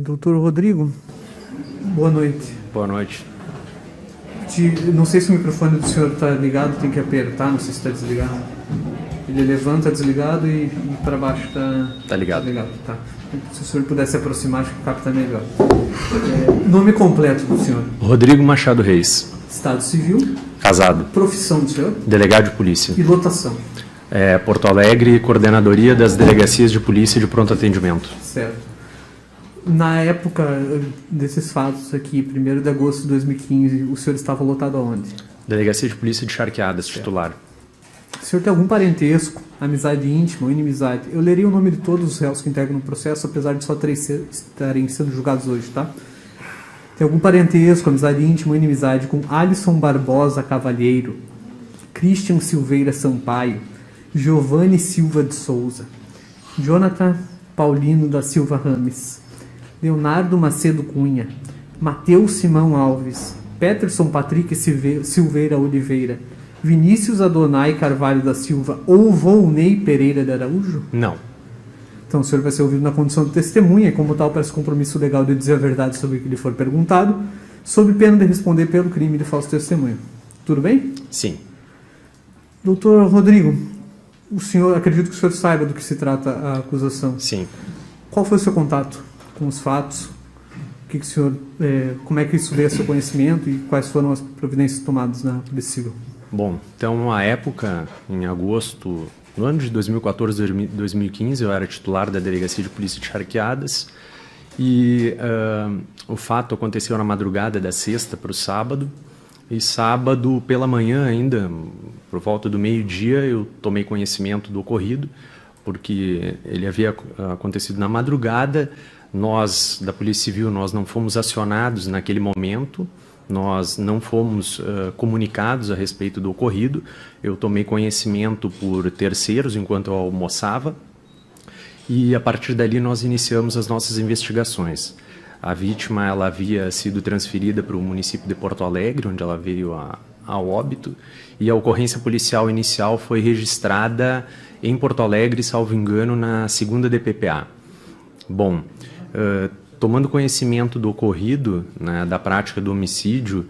Doutor Rodrigo, boa noite. Boa noite. Não sei se o microfone do senhor está ligado, tem que apertar, não sei se está desligado. Ele levanta desligado e para baixo está ligado. Tá ligado. Tá. Se o senhor pudesse aproximar, acho que capta melhor. Nome completo do senhor? Rodrigo Machado Reis. Estado civil? Casado. Profissão do senhor? Delegado de polícia. E lotação? Porto Alegre, coordenadoria das delegacias de polícia de pronto atendimento. Certo. Na época desses fatos aqui, 1º de agosto de 2015, o senhor estava lotado aonde? Delegacia de polícia de Charqueadas, titular. O senhor tem algum parentesco, amizade íntima ou inimizade? Eu leria o nome de todos os réus que integram o processo, apesar de só 3 estarem sendo julgados hoje, tá? Tem algum parentesco, amizade íntima ou inimizade com Alisson Barbosa Cavalheiro, Christian Silveira Sampaio, Giovanni Silva de Souza, Jonathan Paulino da Silva Rames, Leonardo Macedo Cunha, Mateus Simão Alves, Peterson Patrick Silveira Oliveira, Vinícius Adonai Carvalho da Silva ou Volney Pereira de Araújo? Não. Então o senhor vai ser ouvido na condição de testemunha e, como tal, parece compromisso legal de dizer a verdade sobre o que lhe for perguntado, sob pena de responder pelo crime de falso testemunho. Tudo bem? Sim. Doutor Rodrigo, o senhor, acredito que o senhor saiba do que se trata a acusação. Sim. Qual foi o seu contato com os fatos? O que o senhor, como é que isso veio a seu conhecimento e quais foram as providências tomadas na Polícia Civil? Bom, então, à época, em agosto, no ano de 2014, 2015, eu era titular da Delegacia de Polícia de Charqueadas e o fato aconteceu na madrugada da sexta para o sábado. E sábado pela manhã ainda, por volta do meio-dia, eu tomei conhecimento do ocorrido, porque ele havia acontecido na madrugada. Nós, da Polícia Civil, nós não fomos acionados naquele momento, nós não fomos comunicados a respeito do ocorrido. Eu tomei conhecimento por terceiros enquanto eu almoçava e a partir dali nós iniciamos as nossas investigações. A vítima ela havia sido transferida para o município de Porto Alegre, onde ela veio a óbito, e a ocorrência policial inicial foi registrada em Porto Alegre, salvo engano, na 2ª DPPA. Bom, tomando conhecimento do ocorrido, né, da prática do homicídio,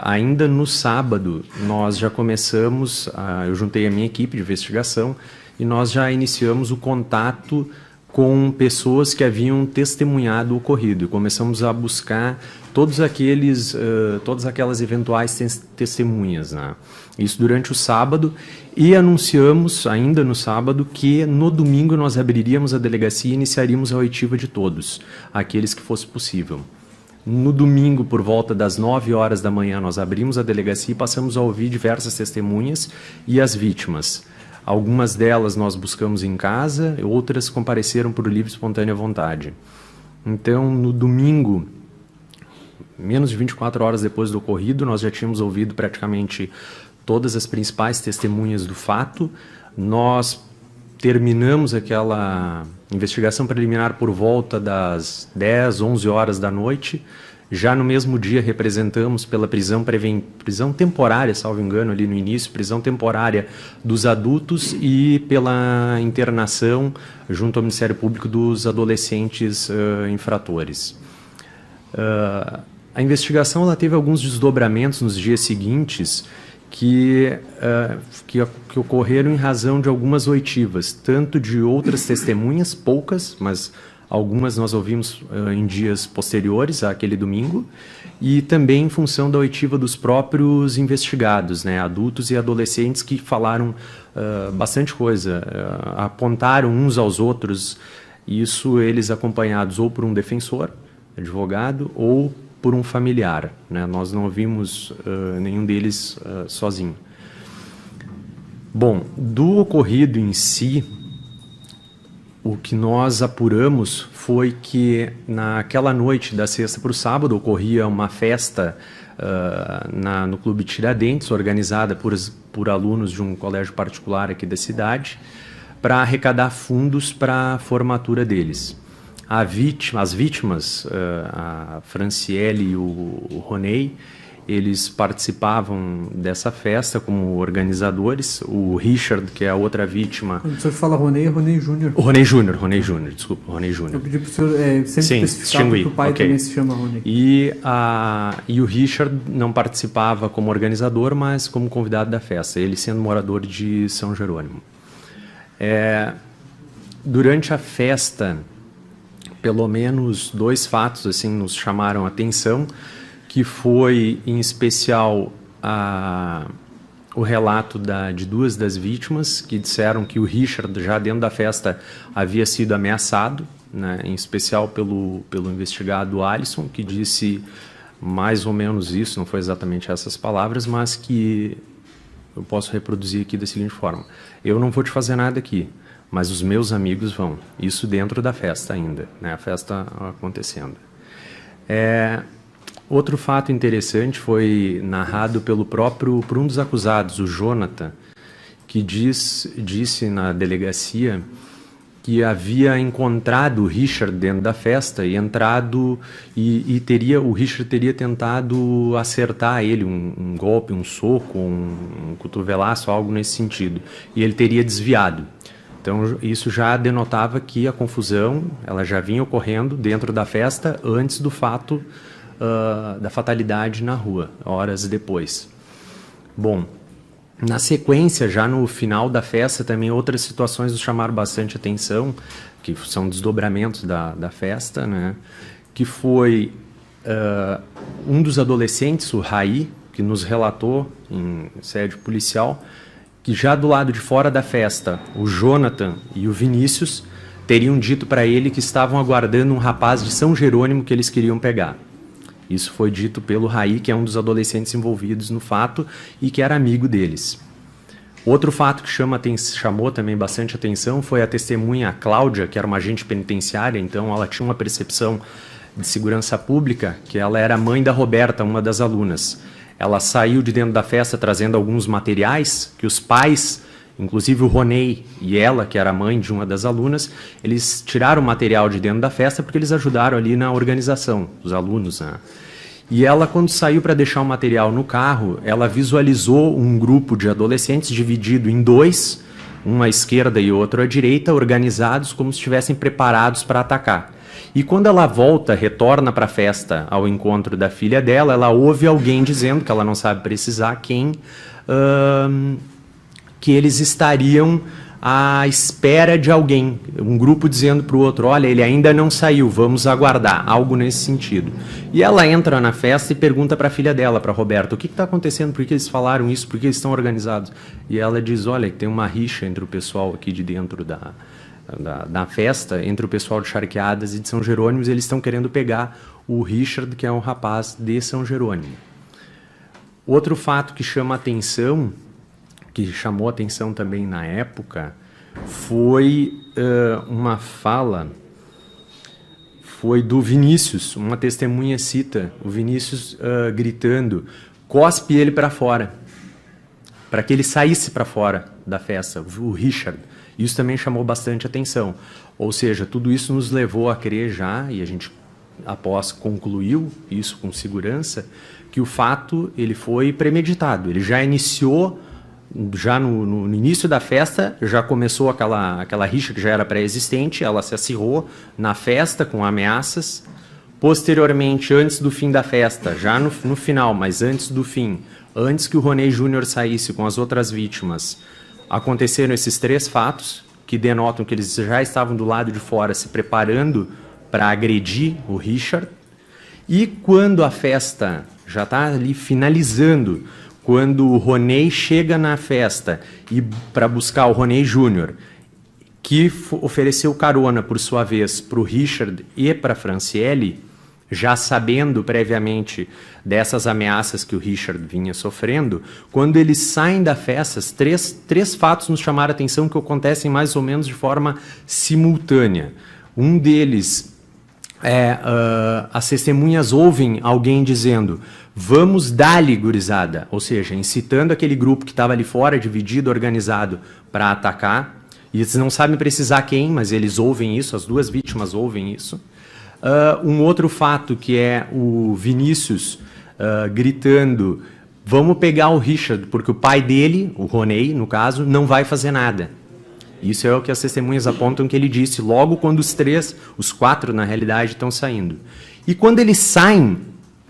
ainda no sábado nós já começamos, eu juntei a minha equipe de investigação e nós já iniciamos o contato com pessoas que haviam testemunhado o ocorrido e começamos a buscar todas aquelas eventuais testemunhas, né? Isso durante o sábado, e anunciamos ainda no sábado que no domingo nós abriríamos a delegacia e iniciaríamos a oitiva de todos, aqueles que fosse possível. No domingo, por volta das 9 horas da manhã, nós abrimos a delegacia e passamos a ouvir diversas testemunhas e as vítimas. Algumas delas nós buscamos em casa, outras compareceram por livre e espontânea vontade. Então, no domingo, menos de 24 horas depois do ocorrido, nós já tínhamos ouvido praticamente todas as principais testemunhas do fato. Nós terminamos aquela investigação preliminar por volta das 10, 11 horas da noite. Já no mesmo dia representamos pela prisão temporária, salvo engano, ali no início, prisão temporária dos adultos e pela internação junto ao Ministério Público dos adolescentes infratores. A investigação ela teve alguns desdobramentos nos dias seguintes que ocorreram em razão de algumas oitivas, tanto de outras testemunhas, poucas, mas algumas nós ouvimos em dias posteriores àquele domingo, e também em função da oitiva dos próprios investigados, né, adultos e adolescentes que falaram bastante coisa, apontaram uns aos outros, isso eles acompanhados ou por um defensor, advogado, ou por um familiar, né? Nós não ouvimos nenhum deles sozinho. Bom, do ocorrido em si, o que nós apuramos foi que naquela noite da sexta para o sábado ocorria uma festa no Clube Tiradentes, organizada por alunos de um colégio particular aqui da cidade, para arrecadar fundos para a formatura deles. As vítimas, a Franciele e o Ronei, eles participavam dessa festa como organizadores. O Richard, que é a outra vítima... Quando o senhor fala Roney, é Roney Júnior. Roney Júnior, desculpa, Roney Júnior. Eu pedi para o senhor sempre especificar porque o pai também se chama Roney. E o Richard não participava como organizador, mas como convidado da festa, ele sendo morador de São Jerônimo. Durante a festa, pelo menos 2 fatos assim nos chamaram a atenção, que foi, em especial, o relato de 2 das vítimas, que disseram que o Richard, já dentro da festa, havia sido ameaçado, né, em especial pelo investigado Alisson, que disse mais ou menos isso, não foi exatamente essas palavras, mas que eu posso reproduzir aqui da seguinte forma: eu não vou te fazer nada aqui, mas os meus amigos vão. Isso dentro da festa ainda, né, a festa acontecendo. Outro fato interessante foi narrado por um dos acusados, o Jonathan, que disse na delegacia que havia encontrado o Richard dentro da festa e entrado o Richard teria tentado acertar ele, um golpe, um soco, um cotovelaço, algo nesse sentido, e ele teria desviado. Então isso já denotava que a confusão ela já vinha ocorrendo dentro da festa antes do fato da fatalidade na rua, horas depois. Bom, na sequência, já no final da festa, também outras situações nos chamaram bastante atenção, que são desdobramentos da festa, né? Que foi um dos adolescentes, o Raí, que nos relatou em sede policial, que já do lado de fora da festa, o Jonathan e o Vinícius teriam dito para ele que estavam aguardando um rapaz de São Jerônimo que eles queriam pegar. Isso foi dito pelo Raí, que é um dos adolescentes envolvidos no fato e que era amigo deles. Outro fato que chamou também bastante atenção foi a testemunha Cláudia, que era uma agente penitenciária, então ela tinha uma percepção de segurança pública, que ela era mãe da Roberta, uma das alunas. Ela saiu de dentro da festa trazendo alguns materiais que os pais, inclusive o Roney e ela, que era mãe de uma das alunas, eles tiraram o material de dentro da festa porque eles ajudaram ali na organização, os alunos, né? E ela, quando saiu para deixar o material no carro, ela visualizou um grupo de adolescentes dividido em 2, um à esquerda e outro à direita, organizados como se estivessem preparados para atacar. E quando ela retorna para a festa, ao encontro da filha dela, ela ouve alguém dizendo, que ela não sabe precisar quem, que eles estariam à espera de alguém. Um grupo dizendo para o outro, olha, ele ainda não saiu, vamos aguardar, algo nesse sentido. E ela entra na festa e pergunta para a filha dela, para a Roberta, o que está acontecendo, por que eles falaram isso, por que eles estão organizados? E ela diz, olha, tem uma rixa entre o pessoal aqui de dentro da festa, entre o pessoal de Charqueadas e de São Jerônimo, eles estão querendo pegar o Richard, que é um rapaz de São Jerônimo. Outro fato que chama atenção, que chamou atenção também na época, foi uma fala, foi do Vinícius, uma testemunha cita o Vinícius gritando, cospe ele para fora, para que ele saísse para fora da festa, o Richard. Isso também chamou bastante atenção. Ou seja, tudo isso nos levou a crer já, e a gente, após, concluiu isso com segurança, que o fato ele foi premeditado. Ele já iniciou, já no início da festa, já começou aquela rixa que já era pré-existente, ela se acirrou na festa com ameaças. Posteriormente, antes do fim da festa, já no final, mas antes do fim, antes que o Roney Júnior saísse com as outras vítimas, aconteceram esses 3 fatos que denotam que eles já estavam do lado de fora se preparando para agredir o Richard. E quando a festa já está ali finalizando, quando o Roney chega na festa e para buscar o Roney Júnior, que ofereceu carona, por sua vez, para o Richard e para a Franciele, já sabendo previamente dessas ameaças que o Richard vinha sofrendo, quando eles saem da festa, três fatos nos chamaram a atenção que acontecem mais ou menos de forma simultânea. Um deles as testemunhas ouvem alguém dizendo, vamos dar-lhe, gurizada, ou seja, incitando aquele grupo que estava ali fora, dividido, organizado, para atacar, e eles não sabem precisar quem, mas eles ouvem isso, as 2 vítimas ouvem isso. Um outro fato que é o Vinícius gritando: vamos pegar o Richard, porque o pai dele, o Roney, no caso, não vai fazer nada. Isso é o que as testemunhas apontam que ele disse logo quando os quatro, na realidade, estão saindo. E quando eles saem,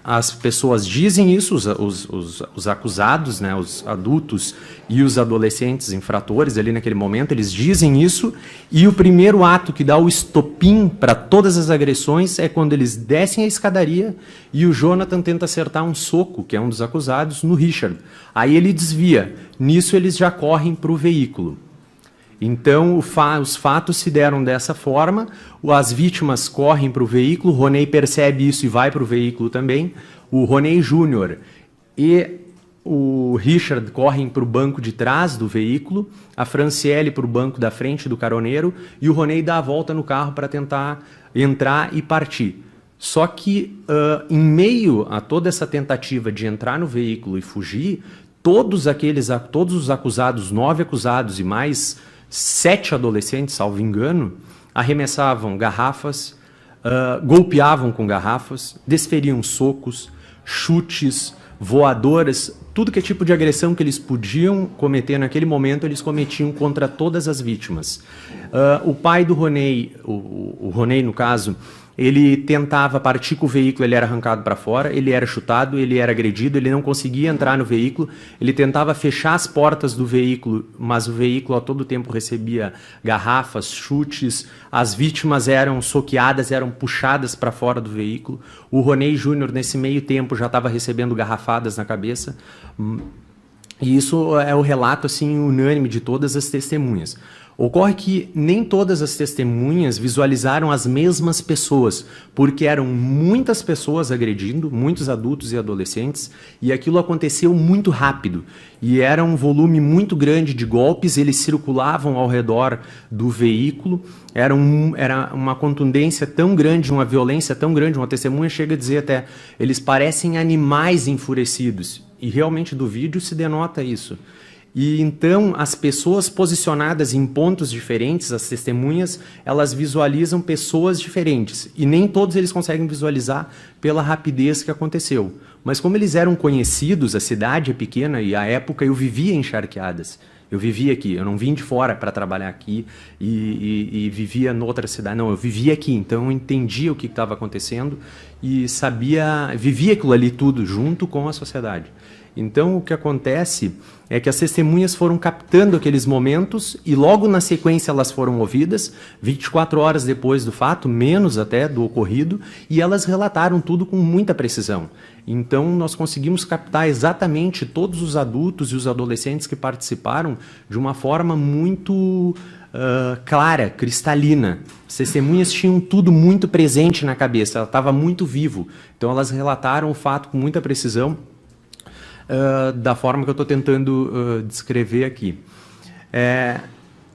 as pessoas dizem isso, os acusados, né, os adultos e os adolescentes infratores ali naquele momento, eles dizem isso, e o primeiro ato que dá o estopim para todas as agressões é quando eles descem a escadaria e o Jonathan tenta acertar um soco, que é um dos acusados, no Richard. Aí ele desvia. Nisso eles já correm para o veículo. Então, os fatos se deram dessa forma, as vítimas correm para o veículo, o Roney percebe isso e vai para o veículo também, o Roney Júnior e o Richard correm para o banco de trás do veículo, a Franciele para o banco da frente do caroneiro, e o Roney dá a volta no carro para tentar entrar e partir. Só que, em meio a toda essa tentativa de entrar no veículo e fugir, todos os acusados, 9 acusados e mais 7 adolescentes, salvo engano, arremessavam garrafas, golpeavam com garrafas, desferiam socos, chutes, voadoras, tudo que é tipo de agressão que eles podiam cometer naquele momento, eles cometiam contra todas as vítimas. O pai do Roney, o Roney no caso, ele tentava partir com o veículo, ele era arrancado para fora, ele era chutado, ele era agredido, ele não conseguia entrar no veículo, ele tentava fechar as portas do veículo, mas o veículo a todo tempo recebia garrafas, chutes, as vítimas eram soqueadas, eram puxadas para fora do veículo. O Roney Júnior, nesse meio tempo, já estava recebendo garrafadas na cabeça. E isso é o relato assim, unânime de todas as testemunhas. Ocorre que nem todas as testemunhas visualizaram as mesmas pessoas, porque eram muitas pessoas agredindo, muitos adultos e adolescentes, e aquilo aconteceu muito rápido. E era um volume muito grande de golpes, eles circulavam ao redor do veículo, era uma contundência tão grande, uma violência tão grande, uma testemunha chega a dizer até, eles parecem animais enfurecidos, e realmente do vídeo se denota isso. E então as pessoas posicionadas em pontos diferentes, as testemunhas, elas visualizam pessoas diferentes. E nem todos eles conseguem visualizar pela rapidez que aconteceu. Mas como eles eram conhecidos, a cidade é pequena e à época eu vivia em Charqueadas. Eu vivia aqui, eu não vim de fora para trabalhar aqui e vivia noutra cidade. Não, eu vivia aqui, então eu entendia o que estava acontecendo e vivia aquilo ali tudo junto com a sociedade. Então, o que acontece é que as testemunhas foram captando aqueles momentos e logo na sequência elas foram ouvidas, 24 horas depois do fato, menos até do ocorrido, e elas relataram tudo com muita precisão. Então, nós conseguimos captar exatamente todos os adultos e os adolescentes que participaram de uma forma muito clara, cristalina. As testemunhas tinham tudo muito presente na cabeça, ela estava muito vivo. Então, elas relataram o fato com muita precisão, da forma que eu estou tentando descrever aqui.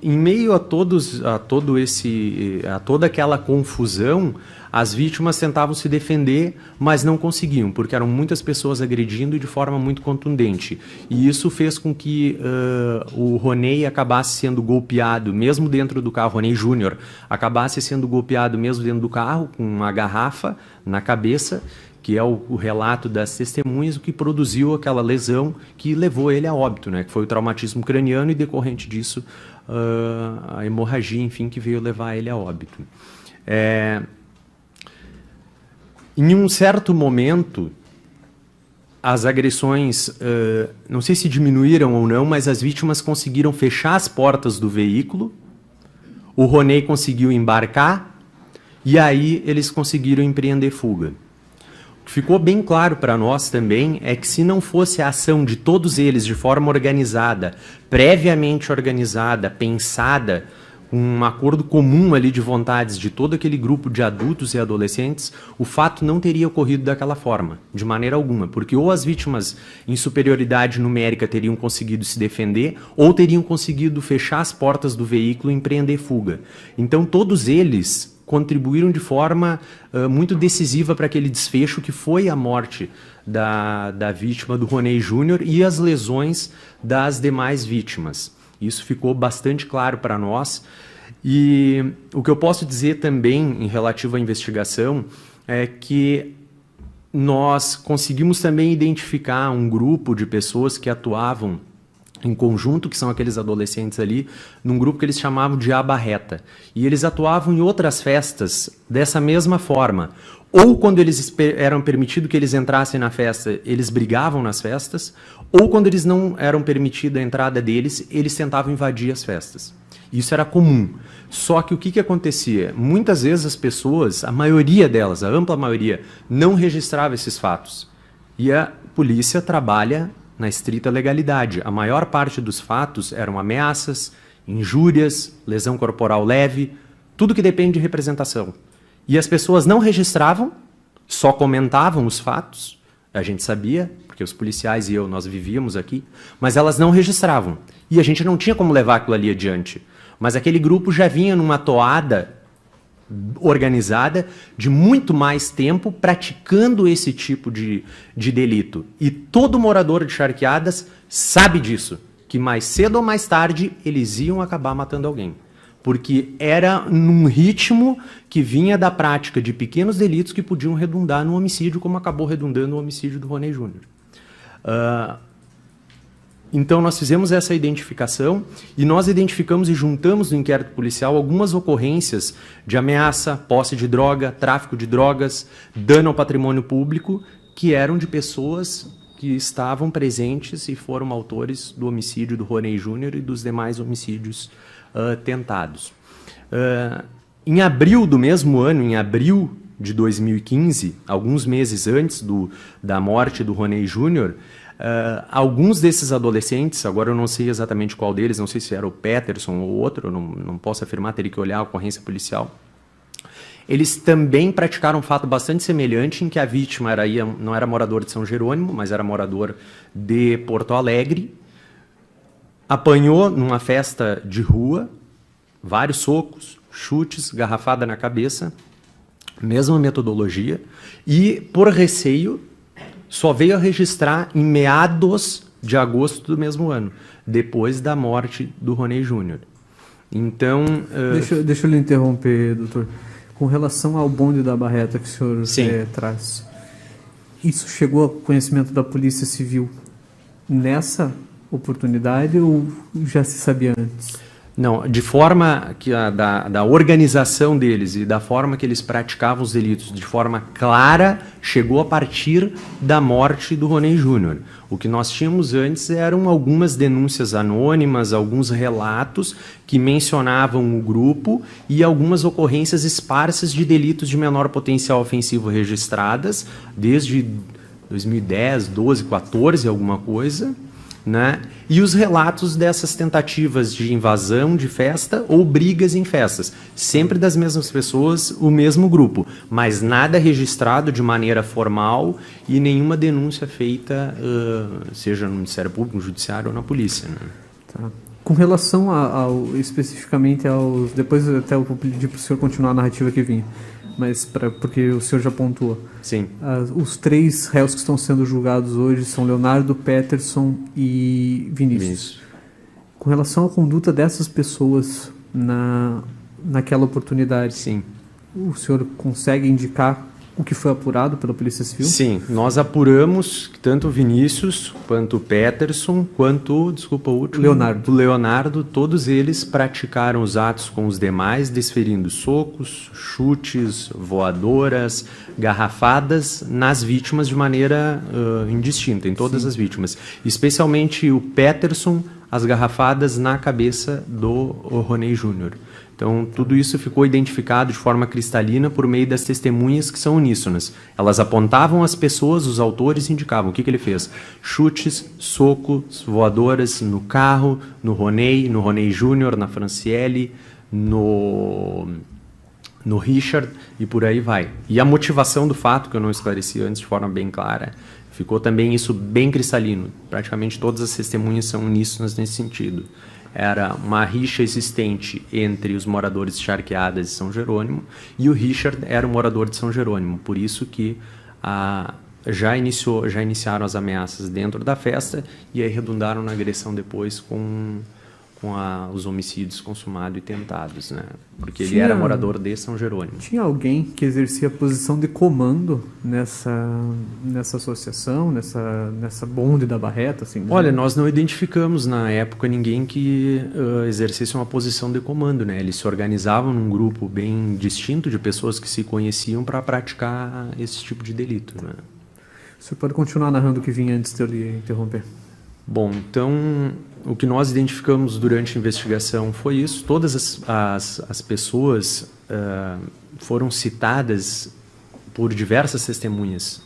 Em meio a toda aquela confusão, as vítimas tentavam se defender, mas não conseguiam, porque eram muitas pessoas agredindo de forma muito contundente. E isso fez com que o Roney acabasse sendo golpeado, mesmo dentro do carro, Roney Júnior, acabasse sendo golpeado mesmo dentro do carro, com uma garrafa na cabeça, que é o relato das testemunhas, o que produziu aquela lesão que levou ele a óbito, né? Que foi o traumatismo craniano e, decorrente disso, a hemorragia, enfim, que veio levar ele a óbito. Em um certo momento, as agressões, não sei se diminuíram ou não, mas as vítimas conseguiram fechar as portas do veículo, o Roney conseguiu embarcar e aí eles conseguiram empreender fuga. O que ficou bem claro para nós também é que se não fosse a ação de todos eles de forma organizada, previamente organizada, pensada, um acordo comum ali de vontades de todo aquele grupo de adultos e adolescentes, o fato não teria ocorrido daquela forma, de maneira alguma, porque ou as vítimas em superioridade numérica teriam conseguido se defender, ou teriam conseguido fechar as portas do veículo e empreender fuga. Então todos eles contribuíram de forma muito decisiva para aquele desfecho que foi a morte da vítima do Roney Júnior e as lesões das demais vítimas. Isso ficou bastante claro para nós. E o que eu posso dizer também em relativo à investigação é que nós conseguimos também identificar um grupo de pessoas que atuavam em conjunto, que são aqueles adolescentes ali, num grupo que eles chamavam de aba reta. E eles atuavam em outras festas dessa mesma forma. Ou quando eles eram permitido que eles entrassem na festa, eles brigavam nas festas, ou quando eles não eram permitido a entrada deles, eles tentavam invadir as festas. Isso era comum. Só que o que acontecia? Muitas vezes as pessoas, a maioria delas, a ampla maioria, não registrava esses fatos. E a polícia trabalha na estrita legalidade. A maior parte dos fatos eram ameaças, injúrias, lesão corporal leve, tudo que depende de representação. E as pessoas não registravam, só comentavam os fatos, a gente sabia, porque os policiais e eu, nós vivíamos aqui, mas elas não registravam. E a gente não tinha como levar aquilo ali adiante. Mas aquele grupo já vinha numa toada organizada de muito mais tempo praticando esse tipo de delito. E todo morador de Charqueadas sabe disso, que mais cedo ou mais tarde eles iam acabar matando alguém. Porque era num ritmo que vinha da prática de pequenos delitos que podiam redundar no homicídio, como acabou redundando o homicídio do Roney Júnior. Então, nós fizemos essa identificação e nós identificamos e juntamos no inquérito policial algumas ocorrências de ameaça, posse de droga, tráfico de drogas, dano ao patrimônio público, que eram de pessoas que estavam presentes e foram autores do homicídio do Roney Júnior e dos demais homicídios tentados. Em abril do mesmo ano, em abril de 2015, alguns meses antes da morte do Roney Júnior, alguns desses adolescentes, agora eu não sei exatamente qual deles, não sei se era o Peterson ou outro, eu não posso afirmar, teria que olhar a ocorrência policial. Eles também praticaram um fato bastante semelhante, em que a vítima não era morador de São Jerônimo, mas era morador de Porto Alegre. Apanhou numa festa de rua, vários socos, chutes, garrafada na cabeça, mesma metodologia, e por receio só veio a registrar em meados de agosto do mesmo ano, depois da morte do Roney Júnior. Então... Deixa eu lhe interromper, doutor. Com relação ao bonde da Barreta que o senhor traz, isso chegou ao conhecimento da Polícia Civil nessa oportunidade ou já se sabia antes? Não, de forma que da organização deles e da forma que eles praticavam os delitos de forma clara, chegou a partir da morte do Roney Júnior. O que nós tínhamos antes eram algumas denúncias anônimas, alguns relatos que mencionavam o grupo e algumas ocorrências esparsas de delitos de menor potencial ofensivo registradas desde 2010, 12, 14, alguma coisa, né? E os relatos dessas tentativas de invasão de festa ou brigas em festas, sempre das mesmas pessoas, o mesmo grupo, mas nada registrado de maneira formal e nenhuma denúncia feita, seja no Ministério Público, no Judiciário ou na polícia, né? Tá. Com relação especificamente aos... Depois até eu vou pedir para o senhor continuar a narrativa que vinha, mas porque o senhor já pontuou. Sim. Os três réus que estão sendo julgados hoje são Leonardo, Peterson e Vinícius. Com relação à conduta dessas pessoas naquela oportunidade, sim, o senhor consegue indicar o que foi apurado pela Polícia Civil? Sim, nós apuramos tanto o Vinícius, quanto o Peterson, quanto, desculpa, o último... Leonardo. O Leonardo, todos eles praticaram os atos com os demais, desferindo socos, chutes, voadoras, garrafadas nas vítimas de maneira indistinta, em todas as vítimas. Especialmente o Peterson, as garrafadas na cabeça do Roney Júnior. Então, tudo isso ficou identificado de forma cristalina por meio das testemunhas que são uníssonas. Elas apontavam as pessoas, os autores, e indicavam o que ele fez. Chutes, socos, voadoras no carro, no Roney Júnior, na Franciele, no Richard, e por aí vai. E a motivação do fato, que eu não esclareci antes de forma bem clara, ficou também isso bem cristalino. Praticamente todas as testemunhas são uníssonas nesse sentido. Era uma rixa existente entre os moradores de Charqueadas e São Jerônimo, e o Richard era um morador de São Jerônimo, por isso que já iniciaram as ameaças dentro da festa e aí redundaram na agressão depois com os homicídios consumados e tentados, né? Porque ele era morador de São Jerônimo. Tinha alguém que exercia a posição de comando nessa associação, nessa bonde da Barreta? Assim, né? Olha, nós não identificamos na época ninguém que exercesse uma posição de comando, né? Eles se organizavam num grupo bem distinto de pessoas que se conheciam para praticar esse tipo de delito, né? O senhor pode continuar narrando o que vinha antes de eu lhe interromper. Bom, então, o que nós identificamos durante a investigação foi isso. Todas as pessoas foram citadas por diversas testemunhas.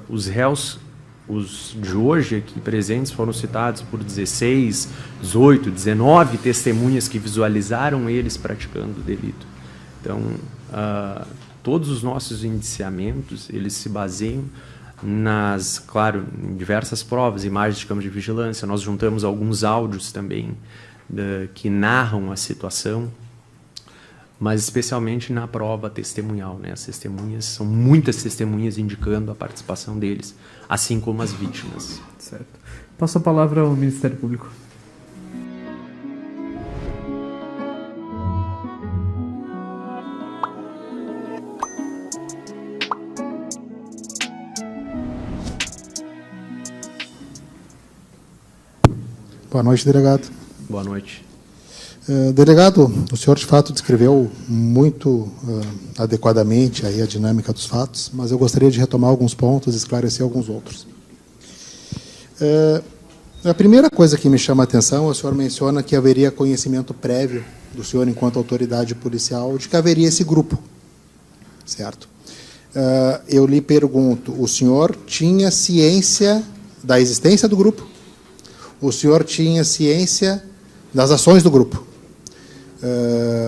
Os réus, os de hoje aqui presentes, foram citados por 16, 18, 19 testemunhas que visualizaram eles praticando o delito. Então, todos os nossos indiciamentos, eles se baseiam claro, em diversas provas, imagens de câmera de vigilância. Nós juntamos alguns áudios também que narram a situação, mas especialmente na prova testemunhal, né? As testemunhas, são muitas testemunhas indicando a participação deles, assim como as vítimas. Certo. Passo a palavra ao Ministério Público. Boa noite, delegado. Boa noite. Delegado, o senhor de fato descreveu muito adequadamente aí a dinâmica dos fatos, mas eu gostaria de retomar alguns pontos e esclarecer alguns outros. A primeira coisa que me chama a atenção, o senhor menciona que haveria conhecimento prévio do senhor enquanto autoridade policial de que haveria esse grupo, certo? Eu lhe pergunto, o senhor tinha ciência da existência do grupo? O senhor tinha ciência das ações do grupo?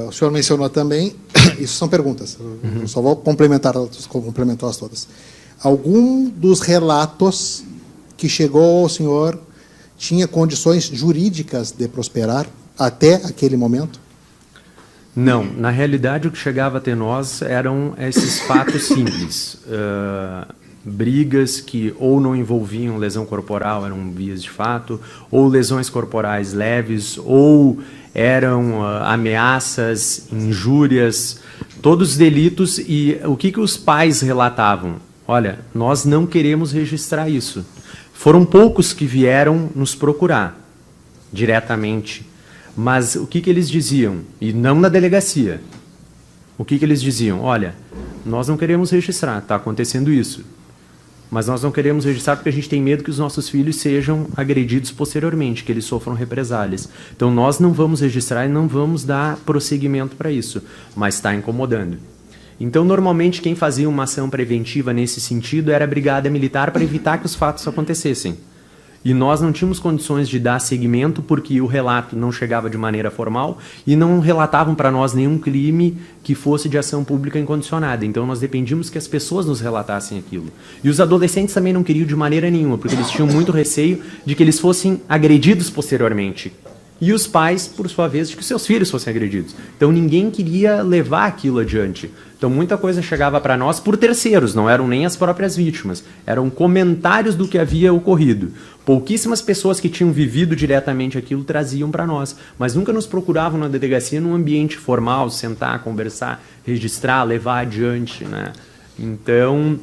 O senhor mencionou também, isso são perguntas, eu só vou complementá-las todas. Algum dos relatos que chegou ao senhor tinha condições jurídicas de prosperar até aquele momento? Não, na realidade o que chegava até nós eram esses fatos simples. Brigas que ou não envolviam lesão corporal, eram vias de fato, ou lesões corporais leves, ou eram ameaças, injúrias, todos os delitos. E o que os pais relatavam? Olha, nós não queremos registrar isso. Foram poucos que vieram nos procurar diretamente, mas o que eles diziam? E não na delegacia. O que eles diziam? Olha, nós não queremos registrar, está acontecendo isso. Mas nós não queremos registrar porque a gente tem medo que os nossos filhos sejam agredidos posteriormente, que eles sofram represálias. Então nós não vamos registrar e não vamos dar prosseguimento para isso, mas está incomodando. Então normalmente quem fazia uma ação preventiva nesse sentido era a Brigada Militar para evitar que os fatos acontecessem. E nós não tínhamos condições de dar seguimento porque o relato não chegava de maneira formal e não relatavam para nós nenhum crime que fosse de ação pública incondicionada. Então nós dependíamos que as pessoas nos relatassem aquilo. E os adolescentes também não queriam de maneira nenhuma, porque eles tinham muito receio de que eles fossem agredidos posteriormente. E os pais, por sua vez, de que seus filhos fossem agredidos. Então ninguém queria levar aquilo adiante. Então muita coisa chegava para nós por terceiros, não eram nem as próprias vítimas. Eram comentários do que havia ocorrido. Pouquíssimas pessoas que tinham vivido diretamente aquilo traziam para nós, mas nunca nos procuravam na delegacia num ambiente formal, sentar, conversar, registrar, levar adiante, né? Então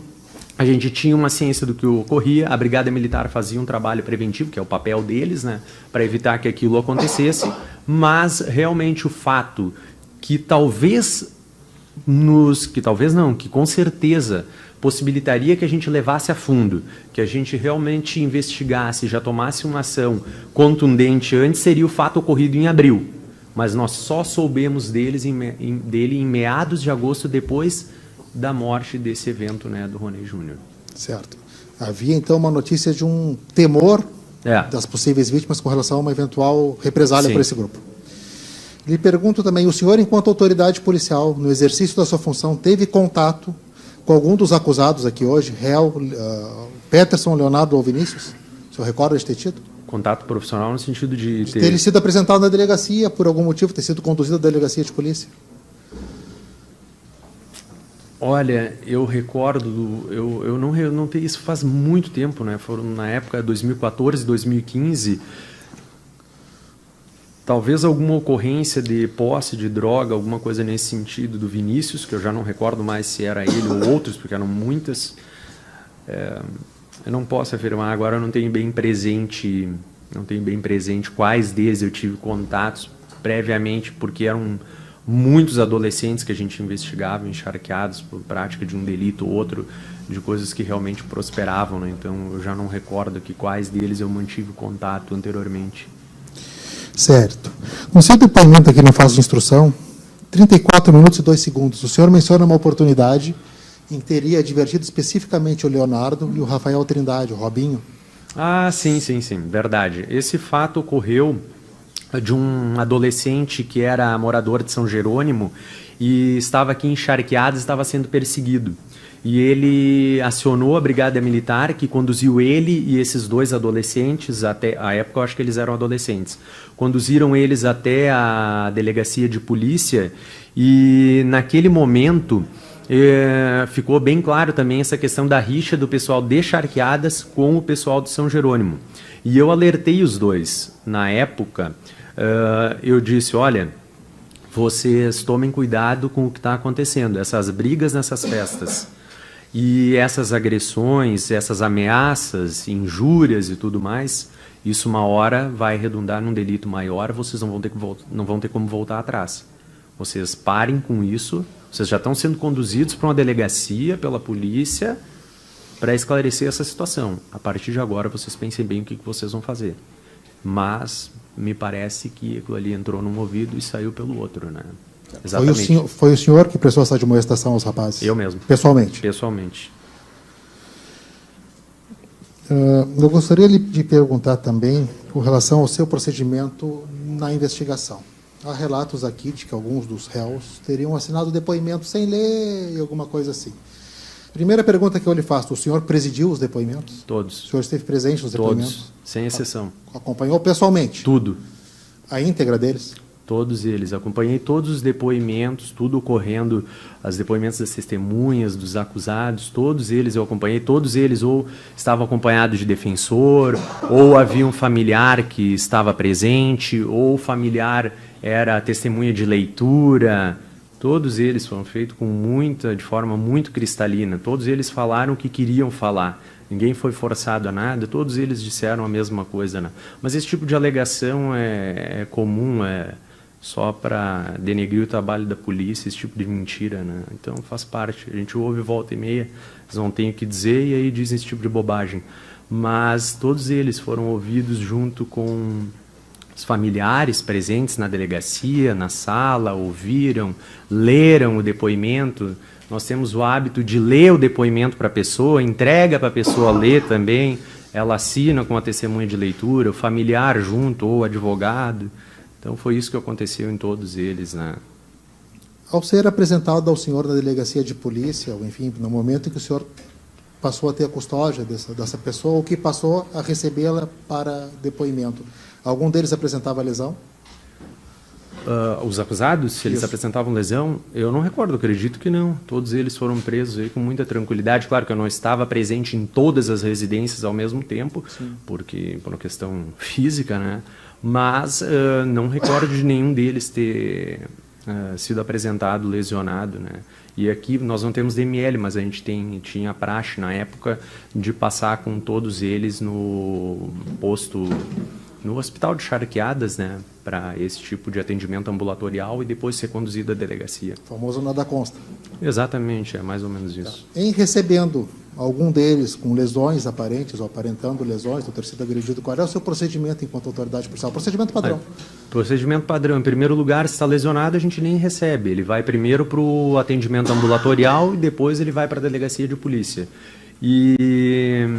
a gente tinha uma ciência do que ocorria, a Brigada Militar fazia um trabalho preventivo, que é o papel deles, né, para evitar que aquilo acontecesse, mas realmente o fato que que com certeza possibilitaria que a gente levasse a fundo, que a gente realmente investigasse, já tomasse uma ação contundente antes, seria o fato ocorrido em abril. Mas nós só soubemos dele em meados de agosto, depois da morte desse evento, né, do Roney Júnior. Certo. Havia, então, uma notícia de um temor das possíveis vítimas com relação a uma eventual represália por esse grupo. Lhe pergunto também, o senhor, enquanto autoridade policial, no exercício da sua função, teve contato com algum dos acusados aqui hoje, réu, Peterson, Leonardo ou Vinícius? O senhor recorda de ter tido? Contato profissional no sentido de ter... Ter sido apresentado na delegacia, por algum motivo, ter sido conduzido à delegacia de polícia? Olha, eu recordo, eu não tenho isso faz muito tempo, né? Foram na época 2014, 2015. Talvez alguma ocorrência de posse de droga, alguma coisa nesse sentido do Vinícius, que eu já não recordo mais se era ele ou outros, porque eram muitas. Eu não posso afirmar agora, eu não tenho bem presente quais deles eu tive contatos previamente, porque eram muitos adolescentes que a gente investigava, encharqueados por prática de um delito ou outro, de coisas que realmente prosperavam, né? Então eu já não recordo quais deles eu mantive contato anteriormente. Certo. No seu depoimento aqui na fase de instrução, 34 minutos e 2 segundos, o senhor menciona uma oportunidade em que teria advertido especificamente o Leonardo e o Rafael Trindade, o Robinho. Ah, sim, verdade. Esse fato ocorreu de um adolescente que era morador de São Jerônimo e estava aqui encharqueado, estava sendo perseguido. E ele acionou a Brigada Militar, que conduziu ele e esses dois adolescentes, até a época eu acho que eles eram adolescentes, conduziram eles até a delegacia de polícia e naquele momento ficou bem claro também essa questão da rixa do pessoal de Charqueadas com o pessoal de São Jerônimo. E eu alertei os dois. Na época, eu disse, olha, vocês tomem cuidado com o que está acontecendo, essas brigas nessas festas. E essas agressões, essas ameaças, injúrias e tudo mais, isso uma hora vai redundar num delito maior, vocês não vão ter como voltar atrás. Vocês parem com isso, vocês já estão sendo conduzidos para uma delegacia pela polícia para esclarecer essa situação. A partir de agora, vocês pensem bem o que vocês vão fazer. Mas me parece que aquilo ali entrou num ouvido e saiu pelo outro, né? Exatamente. Foi o senhor que prestou essa admoestação aos rapazes? Eu mesmo. Pessoalmente? Pessoalmente. Eu gostaria de perguntar também com relação ao seu procedimento na investigação. Há relatos aqui de que alguns dos réus teriam assinado depoimento sem ler e alguma coisa assim. Primeira pergunta que eu lhe faço, o senhor presidiu os depoimentos? Todos. O senhor esteve presente nos depoimentos? Todos, sem exceção. Acompanhou pessoalmente? Tudo. A íntegra deles? Todos eles. Acompanhei todos os depoimentos, tudo ocorrendo, os depoimentos das testemunhas, dos acusados, todos eles eu acompanhei. Todos eles ou estavam acompanhados de defensor, ou havia um familiar que estava presente, ou o familiar era testemunha de leitura. Todos eles foram feitos de forma muito cristalina. Todos eles falaram o que queriam falar. Ninguém foi forçado a nada, todos eles disseram a mesma coisa, né? Mas esse tipo de alegação é comum, só para denegrir o trabalho da polícia, esse tipo de mentira, né? Então faz parte. A gente ouve volta e meia, eles não têm o que dizer e aí dizem esse tipo de bobagem. Mas todos eles foram ouvidos junto com os familiares presentes na delegacia, na sala, ouviram, leram o depoimento. Nós temos o hábito de ler o depoimento para a pessoa, entrega para a pessoa ler também, ela assina com a testemunha de leitura, o familiar junto ou o advogado. Então foi isso que aconteceu em todos eles, né? Ao ser apresentado ao senhor na delegacia de polícia, ou enfim, no momento em que o senhor passou a ter a custódia dessa pessoa, ou que passou a recebê-la para depoimento, algum deles apresentava lesão? Os acusados, se eles apresentavam lesão, eu não recordo, acredito que não. Todos eles foram presos aí com muita tranquilidade. Claro que eu não estava presente em todas as residências ao mesmo tempo, porque por uma questão física, né? Mas não recordo de nenhum deles ter sido apresentado lesionado, né? E aqui nós não temos DML, mas a gente tinha a praxe na época de passar com todos eles no hospital de Charqueadas, né, para esse tipo de atendimento ambulatorial e depois ser conduzido à delegacia. O famoso nada consta. Exatamente, é mais ou menos isso. Tá. Em recebendo algum deles com lesões aparentes ou aparentando lesões do ter sido agredido, qual é o seu procedimento enquanto autoridade policial? Procedimento padrão. Procedimento padrão. Em primeiro lugar, se está lesionado, a gente nem recebe. Ele vai primeiro para o atendimento ambulatorial e depois ele vai para a delegacia de polícia. E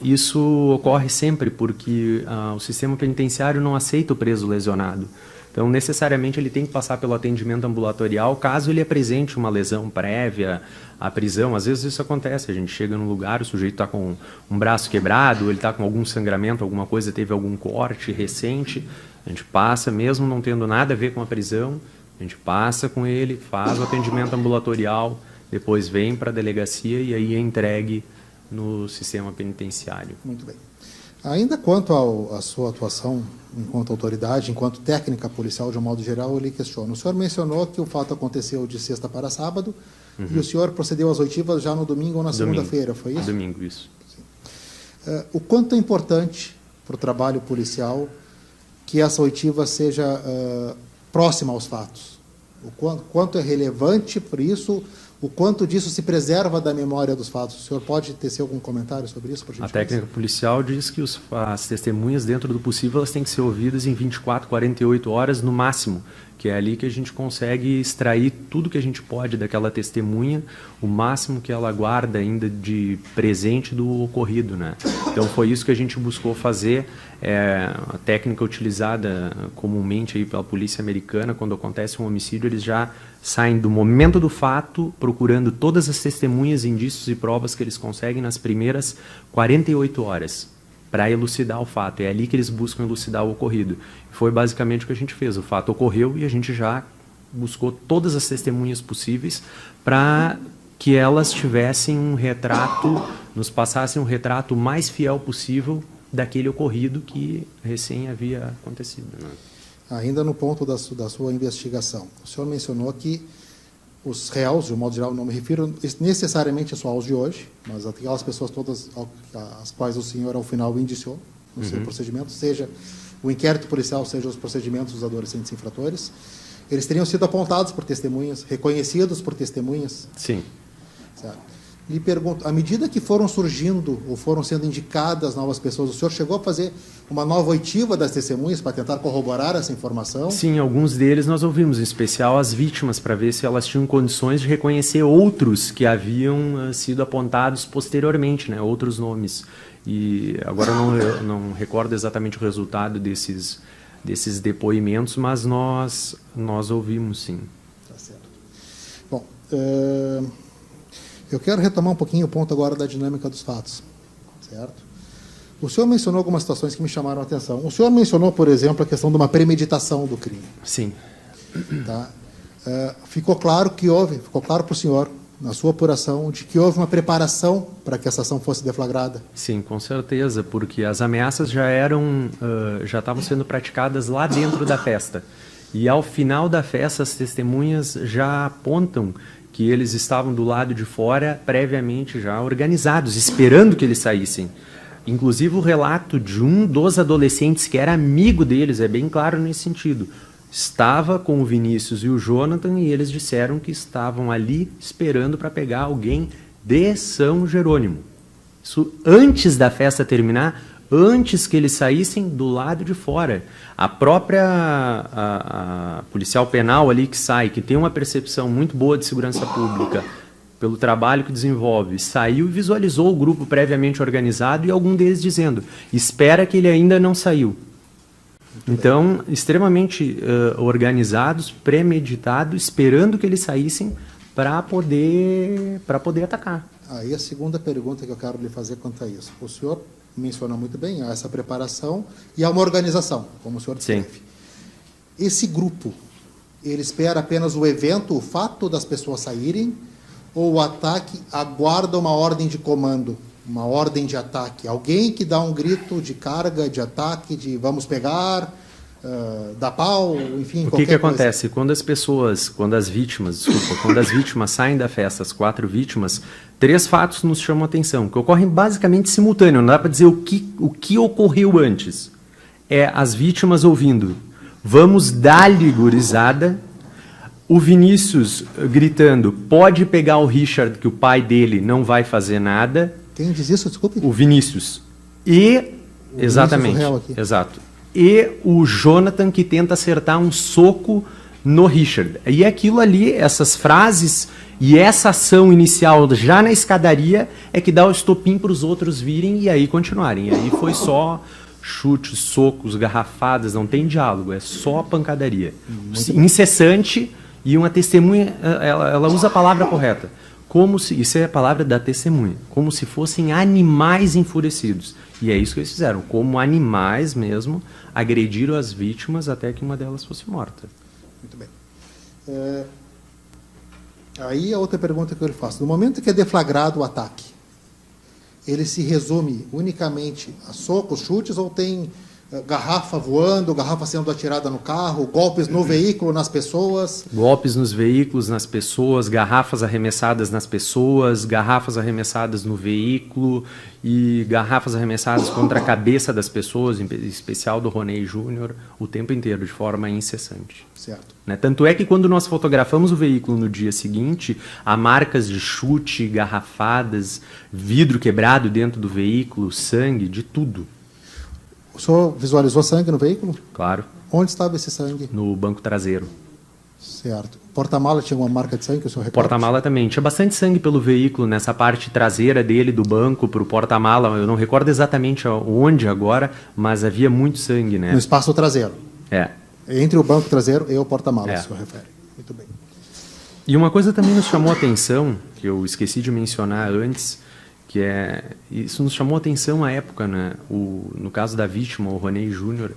isso ocorre sempre porque o sistema penitenciário não aceita o preso lesionado. Então, necessariamente, ele tem que passar pelo atendimento ambulatorial caso ele apresente uma lesão prévia à prisão. Às vezes isso acontece, a gente chega num lugar, o sujeito está com um braço quebrado, ele está com algum sangramento, alguma coisa, teve algum corte recente, a gente passa, mesmo não tendo nada a ver com a prisão, a gente passa com ele, faz o atendimento ambulatorial, depois vem para a delegacia e aí é entregue no sistema penitenciário. Muito bem. Ainda quanto à sua atuação enquanto autoridade, enquanto técnica policial de um modo geral, eu lhe questiono. O senhor mencionou que o fato aconteceu de sexta para sábado e o senhor procedeu às oitivas já no domingo ou na segunda-feira, foi isso? Domingo, isso. O quanto é importante para o trabalho policial que essa oitiva seja próxima aos fatos? O quanto é relevante por isso? O quanto disso se preserva da memória dos fatos? O senhor pode tecer algum comentário sobre isso? A técnica policial diz que as testemunhas, dentro do possível, elas têm que ser ouvidas em 24, 48 horas no máximo, que é ali que a gente consegue extrair tudo que a gente pode daquela testemunha, o máximo que ela guarda ainda de presente do ocorrido, né? Então foi isso que a gente buscou fazer. A técnica utilizada comumente aí pela polícia americana, quando acontece um homicídio, eles já saem do momento do fato, procurando todas as testemunhas, indícios e provas que eles conseguem nas primeiras 48 horas para elucidar o fato. É ali que eles buscam elucidar o ocorrido. Foi basicamente o que a gente fez. O fato ocorreu e a gente já buscou todas as testemunhas possíveis para que elas tivessem um retrato, nos passassem um retrato mais fiel possível daquele ocorrido que recém havia acontecido, né? Ainda no ponto da sua investigação, o senhor mencionou que os réus, de um modo geral, não me refiro necessariamente só aos de hoje, mas aquelas pessoas todas às quais o senhor, ao final, indiciou no seu procedimento, seja o inquérito policial, seja os procedimentos dos adolescentes infratores, eles teriam sido apontados por testemunhas, reconhecidos por testemunhas? Sim. Certo. Lhe pergunto, à medida que foram surgindo ou foram sendo indicadas novas pessoas, o senhor chegou a fazer uma nova oitiva das testemunhas para tentar corroborar essa informação? Sim, alguns deles nós ouvimos, em especial as vítimas, para ver se elas tinham condições de reconhecer outros que haviam sido apontados posteriormente, né, outros nomes. E agora eu não recordo exatamente o resultado desses depoimentos, mas nós ouvimos, sim. Tá certo. Bom, eu quero retomar um pouquinho o ponto agora da dinâmica dos fatos, certo? O senhor mencionou algumas situações que me chamaram a atenção. O senhor mencionou, por exemplo, a questão de uma premeditação do crime. Sim. Tá? Ficou claro para o senhor, na sua apuração, de que houve uma preparação para que essa ação fosse deflagrada? Sim, com certeza, porque as ameaças já estavam sendo praticadas lá dentro da festa. E ao final da festa, as testemunhas já apontam que eles estavam do lado de fora, previamente já organizados, esperando que eles saíssem. Inclusive o relato de um dos adolescentes que era amigo deles, é bem claro nesse sentido. Estava com o Vinícius e o Jonathan e eles disseram que estavam ali esperando para pegar alguém de São Jerônimo. Isso antes da festa terminar, antes que eles saíssem do lado de fora. A própria a policial penal ali que sai, que tem uma percepção muito boa de segurança pública, pelo trabalho que desenvolve, saiu e visualizou o grupo previamente organizado e algum deles dizendo, espera que ele ainda não saiu. Então, extremamente organizados, premeditados, esperando que eles saíssem para poder atacar. Aí a segunda pergunta que eu quero lhe fazer quanto a isso. O senhor mencionou muito bem essa preparação e há uma organização, como o senhor descreve. Sim. Esse grupo, ele espera apenas o evento, o fato das pessoas saírem, ou o ataque aguarda uma ordem de comando, uma ordem de ataque? Alguém que dá um grito de carga, de ataque, de vamos pegar, dá pau, enfim, o que acontece? Quando as vítimas saem da festa, as 4 vítimas, 3 fatos nos chamam a atenção, que ocorrem basicamente simultâneo, não dá para dizer o que ocorreu antes. É as vítimas ouvindo, vamos dar-lhe gurizada, o Vinícius gritando, pode pegar o Richard, que o pai dele não vai fazer nada. Quem diz isso, desculpe? O Vinícius. Exatamente, exato. E o Jonathan que tenta acertar um soco no Richard. E aquilo ali, essas frases e essa ação inicial já na escadaria é que dá o estopim para os outros virem e aí continuarem. E aí foi só chutes, socos, garrafadas, não tem diálogo, é só pancadaria. Incessante. E uma testemunha, ela usa a palavra correta. Isso é a palavra da testemunha. Como se fossem animais enfurecidos. E é isso que eles fizeram. Como animais mesmo, agrediram as vítimas até que uma delas fosse morta. Muito bem. Aí a outra pergunta que eu lhe faço. No momento que é deflagrado o ataque, ele se resume unicamente a socos, chutes, ou tem Garrafa voando, garrafa sendo atirada no carro, golpes no veículo, nas pessoas. Golpes nos veículos, nas pessoas, garrafas arremessadas nas pessoas, garrafas arremessadas no veículo e garrafas arremessadas contra a cabeça das pessoas, em especial do Roney Júnior, o tempo inteiro, de forma incessante. Certo. Né? Tanto é que quando nós fotografamos o veículo no dia seguinte, há marcas de chute, garrafadas, vidro quebrado dentro do veículo, sangue, de tudo. O senhor visualizou sangue no veículo? Claro. Onde estava esse sangue? No banco traseiro. Certo. Porta-mala tinha uma marca de sangue que o senhor recorda? Porta-mala também. Tinha bastante sangue pelo veículo, nessa parte traseira dele, do banco, para o porta-mala. Eu não recordo exatamente onde agora, mas havia muito sangue, né? No espaço traseiro. É. Entre o banco traseiro e o porta-mala, o senhor refere. Muito bem. E uma coisa também nos chamou a atenção, que eu esqueci de mencionar antes, que isso nos chamou a atenção à época, né? No caso da vítima, o Roney Júnior,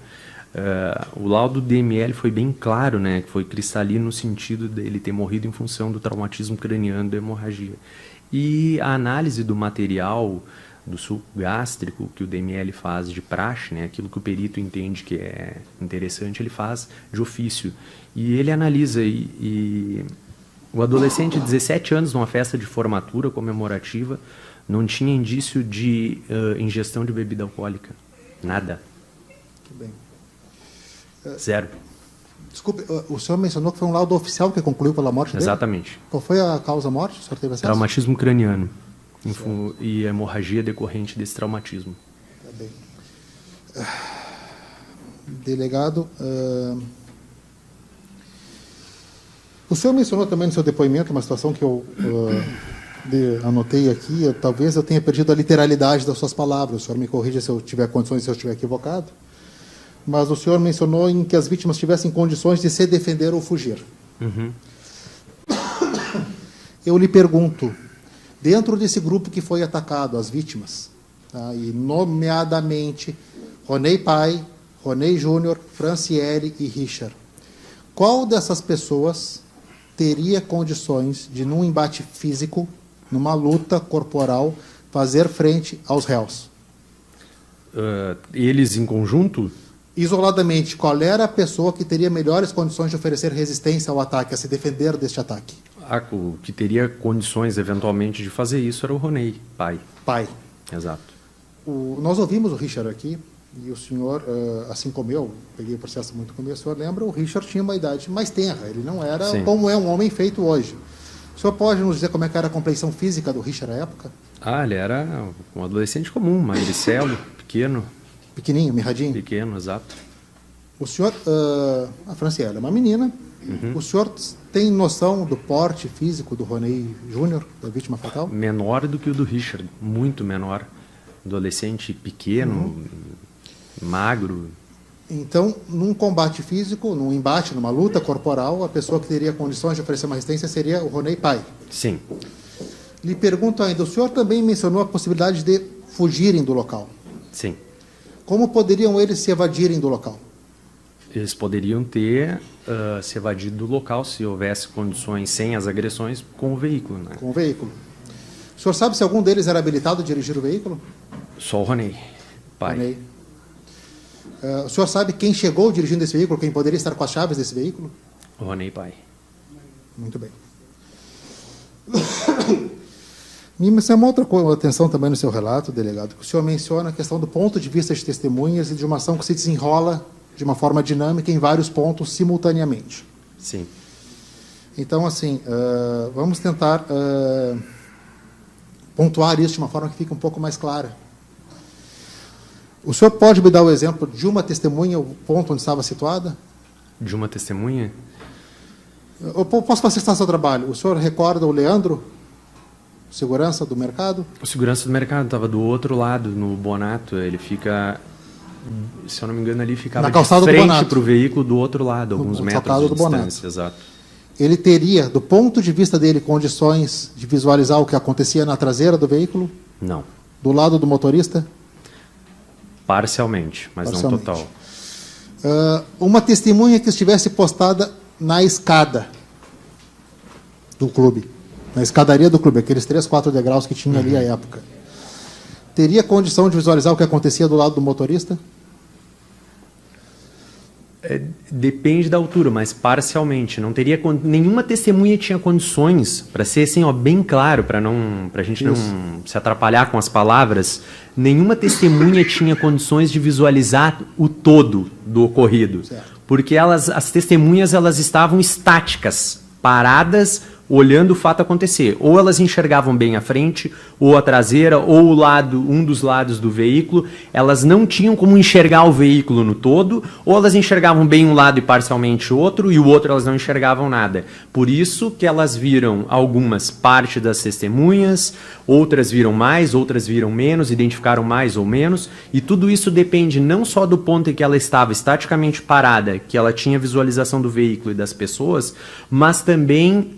o laudo DML foi bem claro, né? Que foi cristalino no sentido dele ter morrido em função do traumatismo craniano da hemorragia. E a análise do material do suco gástrico que o DML faz de praxe, né? Aquilo que o perito entende que é interessante, ele faz de ofício. E ele analisa e o adolescente de 17 anos, numa festa de formatura comemorativa, não tinha indício de ingestão de bebida alcoólica. Nada. Muito bem. Zero. Desculpe, o senhor mencionou que foi um laudo oficial que concluiu pela morte dele? Exatamente. Qual foi a causa-morte? O senhor teve acesso? Traumatismo craniano. E hemorragia decorrente desse traumatismo. Tá bem. Delegado, o senhor mencionou também no seu depoimento uma situação que eu anotei aqui, talvez eu tenha perdido a literalidade das suas palavras, o senhor me corrija se eu tiver condições, se eu estiver equivocado, mas o senhor mencionou em que as vítimas tivessem condições de se defender ou fugir. Uhum. Eu lhe pergunto, dentro desse grupo que foi atacado, as vítimas, tá, e nomeadamente Roney pai, Roney Júnior, Franciele e Richard, qual dessas pessoas teria condições de, num embate físico, numa luta corporal, fazer frente aos réus? Eles em conjunto? Isoladamente, qual era a pessoa que teria melhores condições de oferecer resistência ao ataque, a se defender deste ataque? O que teria condições, eventualmente, de fazer isso era o Roney, pai. Pai. Exato. Nós ouvimos o Richard aqui, e o senhor, assim como eu, peguei o processo muito como o senhor lembra, o Richard tinha uma idade mais tenra, ele não era Sim. como é um homem feito hoje. O senhor pode nos dizer como é que era a complexão física do Richard na época? Ele era um adolescente comum, magricelo, pequeno. Pequenininho, mirradinho? Pequeno, exato. O senhor, a Franciele é uma menina, o senhor tem noção do porte físico do Roney Júnior, da vítima fatal? Menor do que o do Richard, muito menor. Adolescente pequeno, magro. Então, num combate físico, num embate, numa luta corporal, a pessoa que teria condições de oferecer uma resistência seria o Roney pai. Sim. Lhe pergunto ainda, o senhor também mencionou a possibilidade de fugirem do local. Sim. Como poderiam eles se evadirem do local? Eles poderiam ter se evadido do local se houvesse condições sem as agressões com o veículo. Né? Com o veículo. O senhor sabe se algum deles era habilitado a dirigir o veículo? Só o Roney, pai. Roney. O senhor sabe quem chegou dirigindo esse veículo, quem poderia estar com as chaves desse veículo? O Roney, pai. Muito bem. Me chama outra atenção também no seu relato, delegado, que o senhor menciona a questão do ponto de vista de testemunhas e de uma ação que se desenrola de uma forma dinâmica em vários pontos simultaneamente. Sim. Então, assim, vamos tentar pontuar isso de uma forma que fique um pouco mais clara. O senhor pode me dar o exemplo de uma testemunha, o ponto onde estava situada? De uma testemunha? Eu posso facilitar seu trabalho. O senhor recorda o Leandro, segurança do mercado? O segurança do mercado estava do outro lado, no Bonato. Ele fica, se eu não me engano, ali ficava na calçada de do frente Bonato, para o veículo do outro lado, alguns metros de do distância. Bonato. Exato. Ele teria, do ponto de vista dele, condições de visualizar o que acontecia na traseira do veículo? Não. Do lado do motorista? Parcialmente, mas Parcialmente. não total. Uma testemunha que estivesse postada na escada do clube, na escadaria do clube, aqueles 3, 4 degraus que tinha ali à época, teria condição de visualizar o que acontecia do lado do motorista? Depende da altura, mas parcialmente. Não teria nenhuma testemunha tinha condições, para ser assim, ó, bem claro, para a gente não se atrapalhar com as palavras. Nenhuma testemunha tinha condições de visualizar o todo do ocorrido, certo. Porque as testemunhas elas estavam estáticas, paradas, olhando o fato acontecer. Ou elas enxergavam bem a frente, ou a traseira, ou o lado, um dos lados do veículo. Elas não tinham como enxergar o veículo no todo, ou elas enxergavam bem um lado e parcialmente o outro, e o outro elas não enxergavam nada. Por isso que elas viram algumas parte das testemunhas, outras viram mais, outras viram menos, identificaram mais ou menos, e tudo isso depende não só do ponto em que ela estava estaticamente parada, que ela tinha visualização do veículo e das pessoas, mas também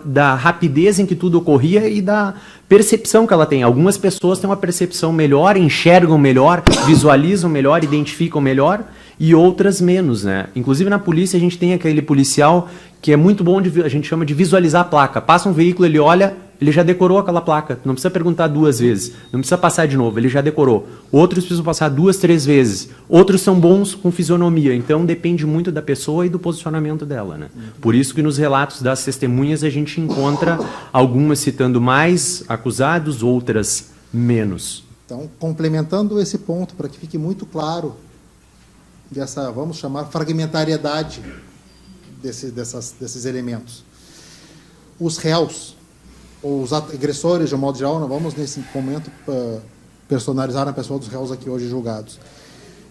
da rapidez em que tudo ocorria e da percepção que ela tem. Algumas pessoas têm uma percepção melhor, enxergam melhor, visualizam melhor, identificam melhor, e outras menos, né? Inclusive na polícia a gente tem aquele policial que é muito bom, a gente chama de visualizar a placa. Passa um veículo, ele olha, ele já decorou aquela placa. Não precisa perguntar 2 vezes, não precisa passar de novo, ele já decorou. Outros precisam passar 2, 3 vezes. Outros são bons com fisionomia. Então depende muito da pessoa e do posicionamento dela, né? Por isso que nos relatos das testemunhas a gente encontra algumas citando mais acusados, outras menos. Então, complementando esse ponto, para que fique muito claro dessa, vamos chamar, fragmentariedade desses elementos. Os réus, ou os agressores, de um modo geral, não vamos nesse momento personalizar a pessoa dos réus aqui hoje julgados.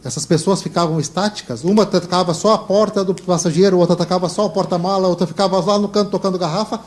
Essas pessoas ficavam estáticas, uma atacava só a porta do passageiro, outra atacava só o porta-mala, outra ficava lá no canto tocando garrafa,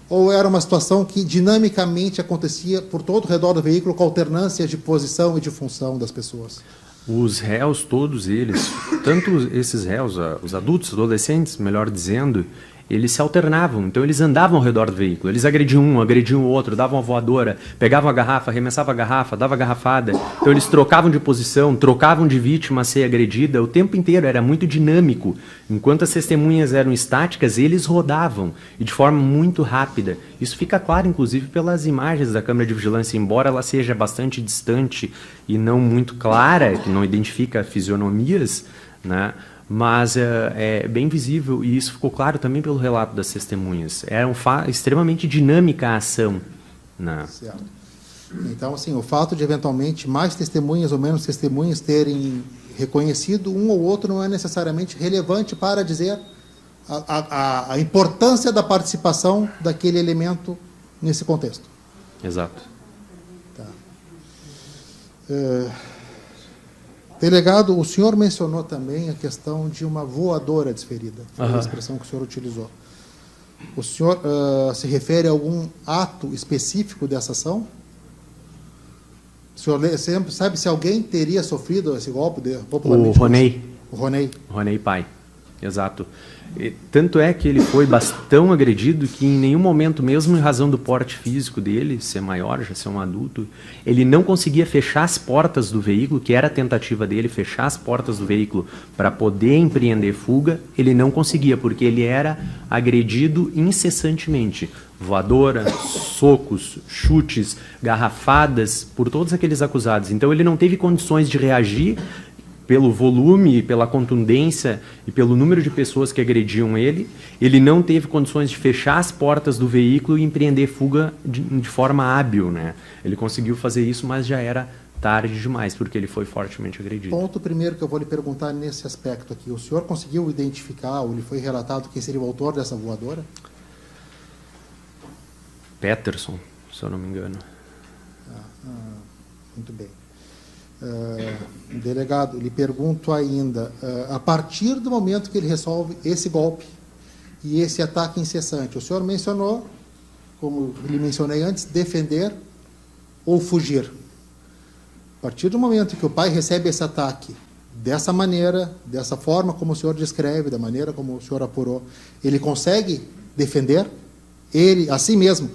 ou era uma situação que dinamicamente acontecia por todo o redor do veículo, com alternância de posição e de função das pessoas? Os réus, todos eles, tanto esses réus, os adultos, adolescentes, melhor dizendo, eles se alternavam, então eles andavam ao redor do veículo, eles agrediam um, agrediam o outro, davam uma voadora, pegavam a garrafa, arremessavam a garrafa, davam a garrafada, então eles trocavam de posição, trocavam de vítima a ser agredida o tempo inteiro, era muito dinâmico. Enquanto as testemunhas eram estáticas, eles rodavam, e de forma muito rápida. Isso fica claro, inclusive, pelas imagens da câmera de vigilância, embora ela seja bastante distante e não muito clara, que não identifica fisionomias, né? Mas é bem visível, e isso ficou claro também pelo relato das testemunhas. Era extremamente dinâmica a ação. Né? Certo. Então, assim, o fato de, eventualmente, mais testemunhas ou menos testemunhas terem reconhecido um ou outro não é necessariamente relevante para dizer a importância da participação daquele elemento nesse contexto. Exato. Tá. Delegado, o senhor mencionou também a questão de uma voadora desferida, foi a expressão que o senhor utilizou. O senhor se refere a algum ato específico dessa ação? O senhor sabe se alguém teria sofrido esse golpe? O Ronei. O Ronei. Ronei Pai, exato. Tanto é que ele foi tão agredido que em nenhum momento, mesmo em razão do porte físico dele, ser maior, já ser um adulto, ele não conseguia fechar as portas do veículo, que era a tentativa dele, fechar as portas do veículo para poder empreender fuga, ele não conseguia, porque ele era agredido incessantemente. Voadora, socos, chutes, garrafadas, por todos aqueles acusados. Então ele não teve condições de reagir pelo volume, pela contundência e pelo número de pessoas que agrediam ele. Ele não teve condições de fechar as portas do veículo e empreender fuga de forma hábil, né? Ele conseguiu fazer isso, mas já era tarde demais, porque ele foi fortemente agredido. Ponto primeiro que eu vou lhe perguntar nesse aspecto aqui. O senhor conseguiu identificar, ou lhe foi relatado quem seria o autor dessa voadora? Peterson, se eu não me engano. Muito bem. Delegado, lhe pergunto ainda, a partir do momento que ele resolve esse golpe e esse ataque incessante, o senhor mencionou, como lhe mencionei antes, defender ou fugir. A partir do momento que o pai recebe esse ataque dessa maneira, dessa forma como o senhor descreve, da maneira como o senhor apurou, ele consegue defender ele, a si mesmo,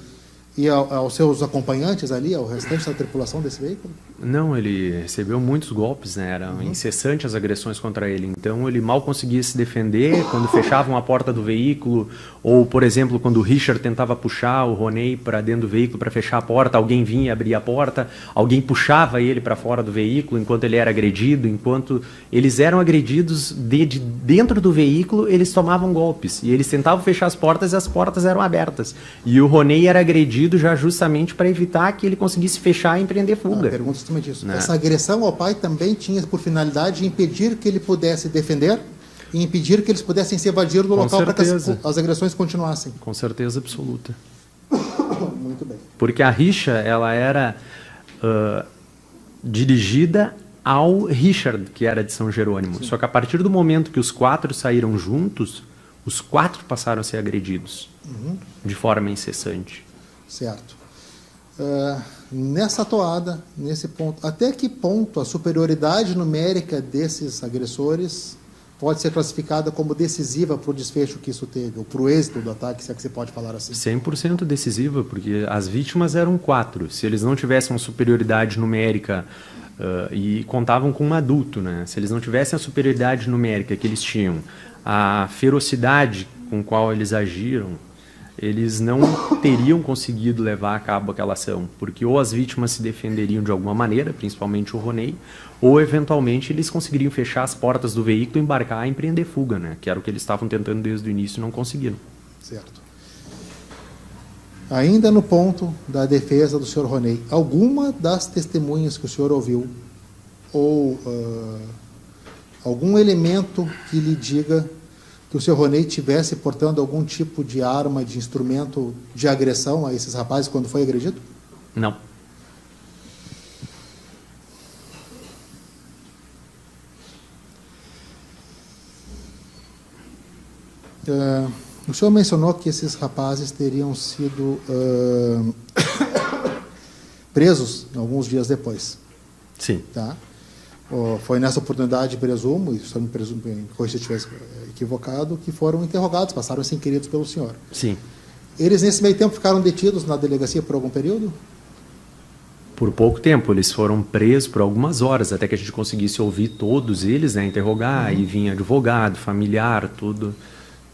E aos seus acompanhantes ali, ao restante da tripulação desse veículo? Não, ele recebeu muitos golpes, né? Eram incessantes as agressões contra ele. Então, ele mal conseguia se defender quando fechavam a porta do veículo, ou, por exemplo, quando o Richard tentava puxar o Roney para dentro do veículo para fechar a porta, alguém vinha e abria a porta, alguém puxava ele para fora do veículo enquanto ele era agredido. Enquanto eles eram agredidos de dentro do veículo, eles tomavam golpes. E eles tentavam fechar as portas e as portas eram abertas. E o Roney era agredido já justamente para evitar que ele conseguisse fechar e empreender fuga. Pergunta justamente isso. Essa agressão ao pai também tinha por finalidade impedir que ele pudesse defender e impedir que eles pudessem se evadir do local para que as agressões continuassem. Com certeza absoluta. Muito bem. Porque a rixa, ela era dirigida ao Richard, que era de São Jerônimo. Sim. Só que a partir do momento que os 4 saíram juntos, os 4 passaram a ser agredidos de forma incessante. Certo. Nessa toada, nesse ponto, até que ponto a superioridade numérica desses agressores pode ser classificada como decisiva para o desfecho que isso teve, ou para o êxito do ataque, se é que você pode falar assim? 100% decisiva, porque as vítimas eram 4. Se eles não tivessem uma superioridade numérica e contavam com um adulto, né? Se eles não tivessem a superioridade numérica que eles tinham, a ferocidade com qual eles agiram, eles não teriam conseguido levar a cabo aquela ação, porque ou as vítimas se defenderiam de alguma maneira, principalmente o Roney, ou eventualmente eles conseguiriam fechar as portas do veículo, embarcar e empreender fuga, né? Que era o que eles estavam tentando desde o início e não conseguiram. Certo. Ainda no ponto da defesa do senhor Roney, alguma das testemunhas que o senhor ouviu, ou algum elemento que lhe diga que o senhor Roney tivesse portando algum tipo de arma, de instrumento de agressão a esses rapazes quando foi agredido? Não. O senhor mencionou que esses rapazes teriam sido presos alguns dias depois. Sim. Tá? Foi nessa oportunidade, presumo, e só me presumo, se eu estiver equivocado, que foram interrogados, passaram a ser inquiridos pelo senhor. Sim. Eles, nesse meio tempo, ficaram detidos na delegacia por algum período? Por pouco tempo. Eles foram presos por algumas horas, até que a gente conseguisse ouvir todos eles, né, interrogar, e vinha advogado, familiar, tudo,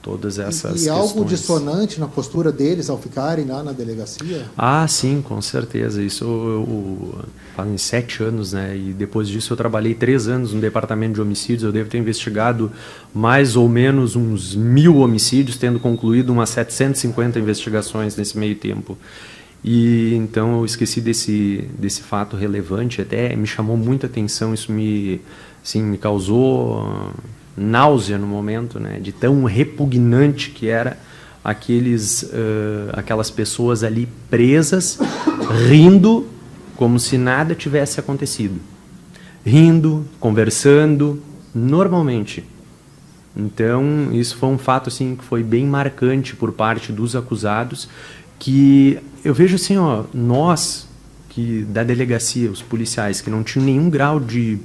todas essas questões. Algo dissonante na postura deles ao ficarem lá na delegacia? Ah, sim, com certeza. Isso fazem 7 anos, né? E depois disso eu trabalhei 3 anos no departamento de homicídios. Eu devo ter investigado mais ou menos uns 1000 homicídios, tendo concluído umas 750 investigações nesse meio tempo. E então eu esqueci desse fato relevante, até me chamou muita atenção, isso me causou náusea no momento, né, de tão repugnante que era aquelas pessoas ali presas, rindo como se nada tivesse acontecido. Rindo, conversando, normalmente. Então, isso foi um fato assim, que foi bem marcante por parte dos acusados, que eu vejo assim, nós da delegacia, os policiais, que não tinham nenhum grau de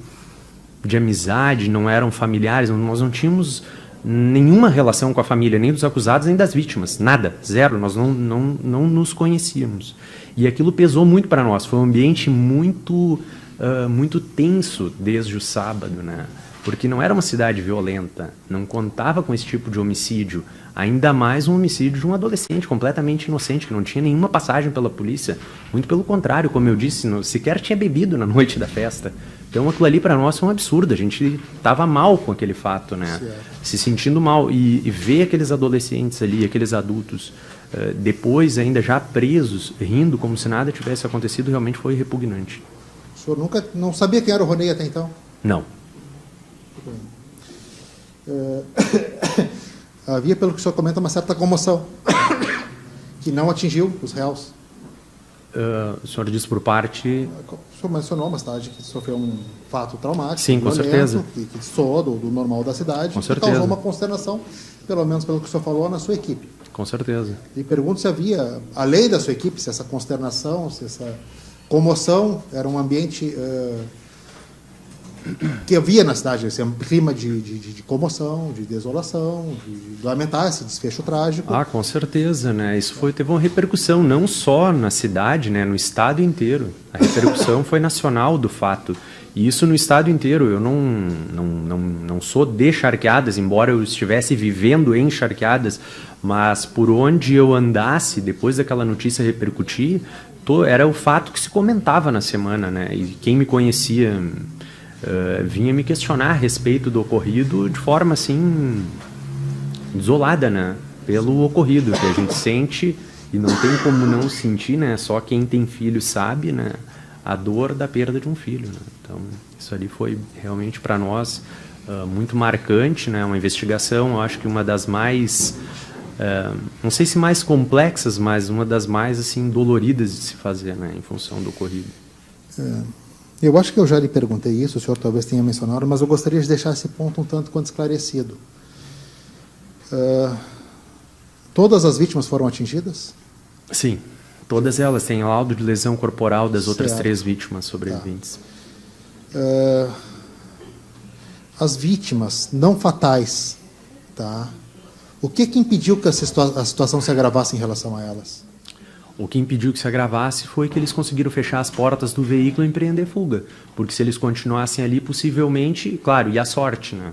amizade, não eram familiares, nós não tínhamos nenhuma relação com a família, nem dos acusados, nem das vítimas, nada, zero, nós não nos conhecíamos. E aquilo pesou muito para nós, foi um ambiente muito tenso desde o sábado, né? Porque não era uma cidade violenta, não contava com esse tipo de homicídio, ainda mais um homicídio de um adolescente completamente inocente, que não tinha nenhuma passagem pela polícia, muito pelo contrário, como eu disse, sequer tinha bebido na noite da festa. Então aquilo ali para nós foi um absurdo, a gente estava mal com aquele fato, né? Certo. Se sentindo mal, e ver aqueles adolescentes ali, aqueles adultos, depois ainda já presos, rindo como se nada tivesse acontecido, realmente foi repugnante. O senhor não sabia quem era o Roney até então? Não. Havia, pelo que o senhor comenta, uma certa comoção que não atingiu os réus. O senhor disse por parte... O senhor mencionou uma cidade que sofreu um fato traumático, sim, com certeza, que soou do normal da cidade, com que certeza, causou uma consternação, pelo menos pelo que o senhor falou, na sua equipe. Com certeza. E pergunto se havia, além da sua equipe, se essa consternação, se essa comoção era um ambiente que havia na cidade esse clima de comoção, de desolação, de lamentar esse desfecho trágico. Ah, com certeza, né? Isso teve uma repercussão não só na cidade, né? No estado inteiro. A repercussão foi nacional do fato. E isso no estado inteiro. Eu não sou de Charqueadas, embora eu estivesse vivendo em Charqueadas, mas por onde eu andasse, depois daquela notícia repercutir, era o fato que se comentava na semana, né? E quem me conhecia vinha me questionar a respeito do ocorrido de forma assim desolada, né? Pelo ocorrido que a gente sente e não tem como não sentir, né? Só quem tem filho sabe, né? A dor da perda de um filho, né? Então isso ali foi realmente para nós muito marcante, né? Uma investigação, eu acho que uma das mais não sei se mais complexas, mas uma das mais assim doloridas de se fazer, né? Em função do ocorrido. Eu acho que eu já lhe perguntei isso, o senhor talvez tenha mencionado, mas eu gostaria de deixar esse ponto um tanto quanto esclarecido. Todas as vítimas foram atingidas? Sim, todas elas têm laudo de lesão corporal das outras 3 vítimas sobreviventes. As vítimas não fatais, tá? O que impediu que a situação se agravasse em relação a elas? O que impediu que se agravasse foi que eles conseguiram fechar as portas do veículo e empreender fuga. Porque se eles continuassem ali, possivelmente, claro, e a sorte, né?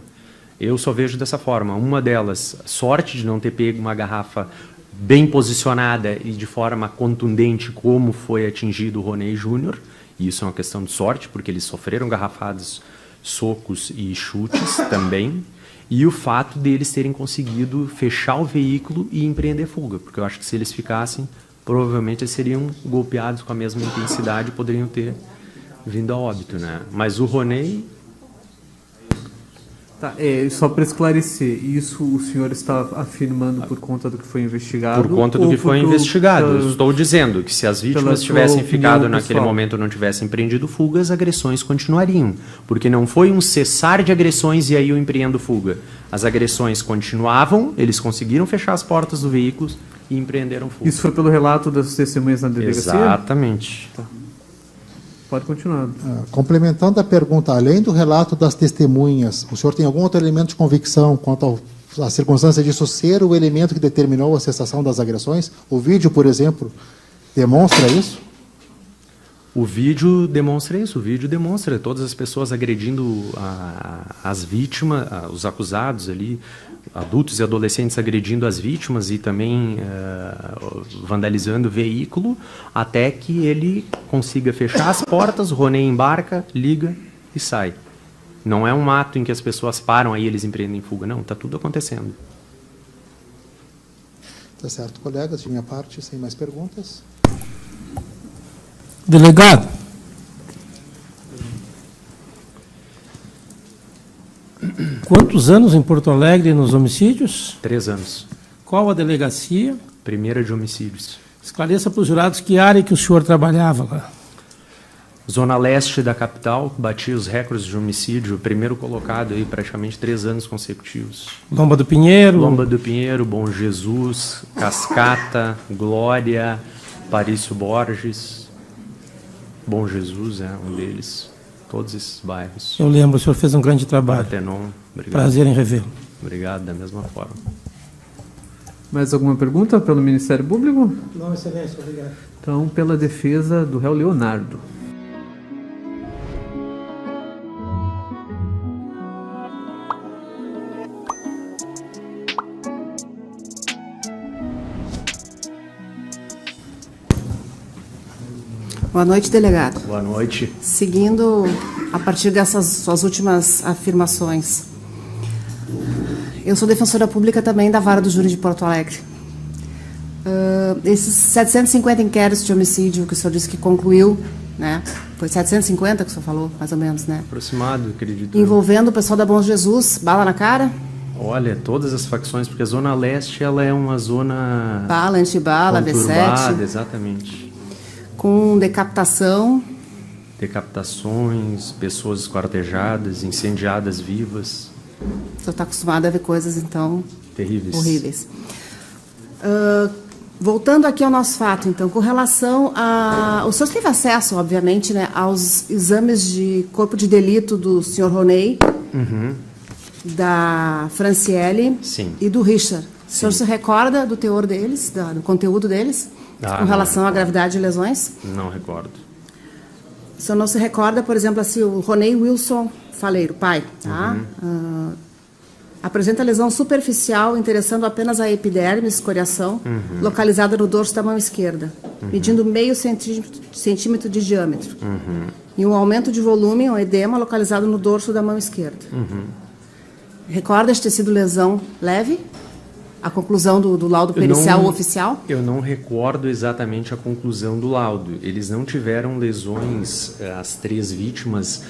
Eu só vejo dessa forma. Uma delas, sorte de não ter pego uma garrafa bem posicionada e de forma contundente como foi atingido o Roney Júnior. E isso é uma questão de sorte, porque eles sofreram garrafadas, socos e chutes também. E o fato deles terem conseguido fechar o veículo e empreender fuga. Porque eu acho que se eles ficassem, provavelmente eles seriam golpeados com a mesma intensidade e poderiam ter vindo a óbito, né? Mas o Roney... Tá, só para esclarecer, isso o senhor está afirmando por conta do que foi investigado? Por conta do que foi investigado. Estou dizendo que se as vítimas tivessem ficado naquele momento ou não tivessem empreendido fuga, as agressões continuariam. Porque não foi um cessar de agressões e aí eu empreendo fuga. As agressões continuavam, eles conseguiram fechar as portas do veículo e empreenderam fuga. Isso foi pelo relato das testemunhas na delegacia? Exatamente. Tá. Pode continuar. Complementando a pergunta, além do relato das testemunhas, o senhor tem algum outro elemento de convicção quanto à circunstância disso ser o elemento que determinou a cessação das agressões? O vídeo, por exemplo, demonstra isso? O vídeo demonstra isso. O vídeo demonstra todas as pessoas agredindo as vítimas, os acusados ali, adultos e adolescentes agredindo as vítimas e também vandalizando o veículo, até que ele consiga fechar as portas, o Roney embarca, liga e sai. Não é um ato em que as pessoas param, aí eles empreendem fuga. Não, está tudo acontecendo. Tá certo, colegas, de minha parte, sem mais perguntas. Delegado. Quantos anos em Porto Alegre nos homicídios? 3 anos. Qual a delegacia? Primeira de homicídios. Esclareça para os jurados que área que o senhor trabalhava lá. Zona leste da capital, batia os recordes de homicídio, primeiro colocado aí praticamente 3 anos consecutivos. Lomba do Pinheiro. Lomba do Pinheiro, Bom Jesus, Cascata, Glória, Parício Borges, Bom Jesus é um deles. Todos esses bairros. Eu lembro, o senhor fez um grande trabalho. Atenon, obrigado. Prazer em revê-lo. Obrigado, da mesma forma. Mais alguma pergunta pelo Ministério Público? Não, excelência, obrigado. Então, pela defesa do réu Leonardo. Boa noite, delegado. Boa noite. Seguindo a partir dessas suas últimas afirmações, eu sou defensora pública também da Vara do Júri de Porto Alegre. Esses 750 inquéritos de homicídio que o senhor disse que concluiu, né? Foi 750 que o senhor falou, mais ou menos, né? Aproximado, acredito. Envolvendo o pessoal da Bom Jesus, bala na cara? Olha, todas as facções, porque a Zona Leste ela é uma zona... Bala, antibala, B7. Exatamente. Com decapitação. Decapitações, pessoas esquartejadas, incendiadas vivas. O senhor está acostumado a ver coisas, então... Terríveis. Horríveis. Voltando aqui ao nosso fato, então, com relação a... O senhor teve acesso, obviamente, né, aos exames de corpo de delito do senhor Roney, da Franciele Sim. e do Richard. O senhor se recorda do teor deles, do conteúdo deles, com relação à gravidade de lesões? Não recordo. O senhor não se recorda, por exemplo, assim, o Roney Wilson Faleiro, pai, tá? Apresenta lesão superficial, interessando apenas a epiderme, escoriação, localizada no dorso da mão esquerda, medindo meio centímetro de diâmetro. E um aumento de volume, um edema, localizado no dorso da mão esquerda. Recorda de ter sido lesão leve? A conclusão do laudo pericial oficial? Eu não recordo exatamente a conclusão do laudo. Eles não tiveram lesões, as 3 vítimas,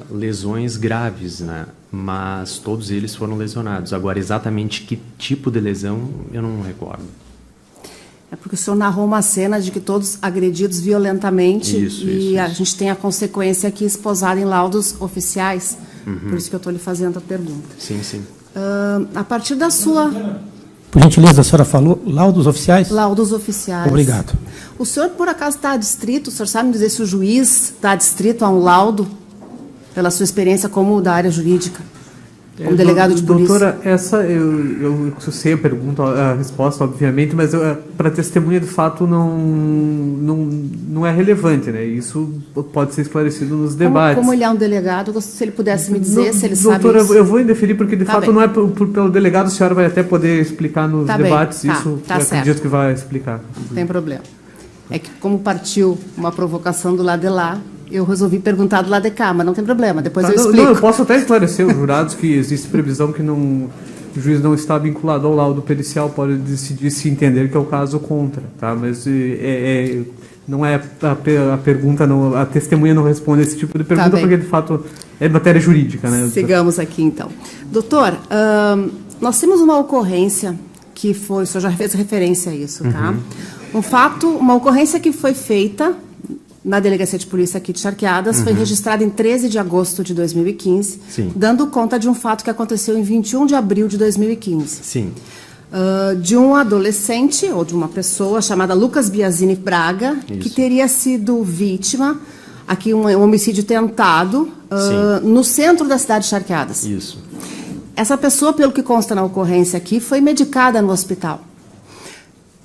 lesões graves, né? Mas todos eles foram lesionados. Agora, exatamente que tipo de lesão, eu não recordo. É porque o senhor narrou uma cena de que todos agredidos violentamente Isso. a gente tem a consequência aqui esposada em laudos oficiais. Por isso que eu estou lhe fazendo a pergunta. Sim, sim. A partir da sua... Por gentileza, a senhora falou laudos oficiais? Laudos oficiais. Obrigado. O senhor, por acaso, está adscrito, o senhor sabe me dizer se o juiz está adscrito a um laudo, pela sua experiência como da área jurídica, como delegado de polícia? Doutora, essa eu sei a pergunta, a resposta, obviamente, mas para testemunha de fato não é relevante, né? Isso pode ser esclarecido nos debates. Como ele é um delegado, se ele pudesse me dizer se ele sabe doutora, isso. eu vou indeferir porque de fato bem. não é pelo delegado, a senhora vai até poder explicar nos debates, Bem. isso eu certo. acredito que vai explicar. Não tem problema. É que como partiu uma provocação do lado de lá, eu resolvi perguntar do lado de cá, mas não tem problema, depois eu explico. Não, eu posso até esclarecer os jurados que existe previsão que o juiz não está vinculado ao laudo pericial, pode decidir se entender que é o caso contra, tá? Mas não é a pergunta, não, a testemunha não responde esse tipo de pergunta porque de fato é matéria jurídica, né? Sigamos aqui então. Doutor, nós temos uma ocorrência que foi, o senhor já fez referência a isso, tá? Uma ocorrência que foi feita na Delegacia de Polícia aqui de Charqueadas, foi registrada em 13 de agosto de 2015, Sim. dando conta de um fato que aconteceu em 21 de abril de 2015. Sim. De um adolescente, ou de uma pessoa, chamada Lucas Biasini Braga, que teria sido vítima, aqui um homicídio tentado, no centro da cidade de Charqueadas. Isso. Essa pessoa, pelo que consta na ocorrência aqui, foi medicada no hospital.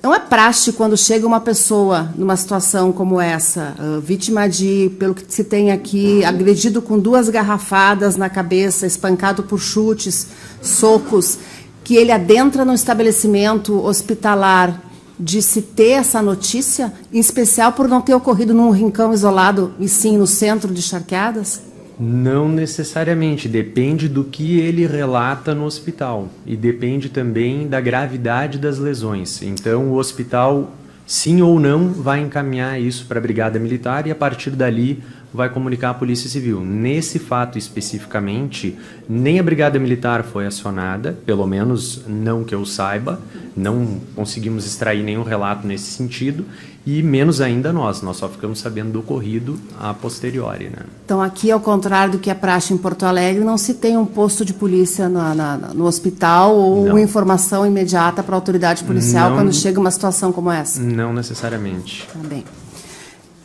Não é praxe quando chega uma pessoa numa situação como essa, vítima de, pelo que se tem aqui, agredido com 2 garrafadas na cabeça, espancado por chutes, socos, que ele adentra no estabelecimento hospitalar, de se ter essa notícia, em especial por não ter ocorrido num rincão isolado, e sim no centro de Charqueadas? Não necessariamente, depende do que ele relata no hospital e depende também da gravidade das lesões. Então, o hospital, sim ou não, vai encaminhar isso para a Brigada Militar e, a partir dali, vai comunicar à Polícia Civil. Nesse fato especificamente, nem a Brigada Militar foi acionada, pelo menos não que eu saiba, não conseguimos extrair nenhum relato nesse sentido, e menos ainda nós só ficamos sabendo do ocorrido a posteriori, né? Então, aqui, ao contrário do que é praxe em Porto Alegre, não se tem um posto de polícia no hospital ou informação imediata para a autoridade policial quando chega uma situação como essa? Não necessariamente. Tá bem.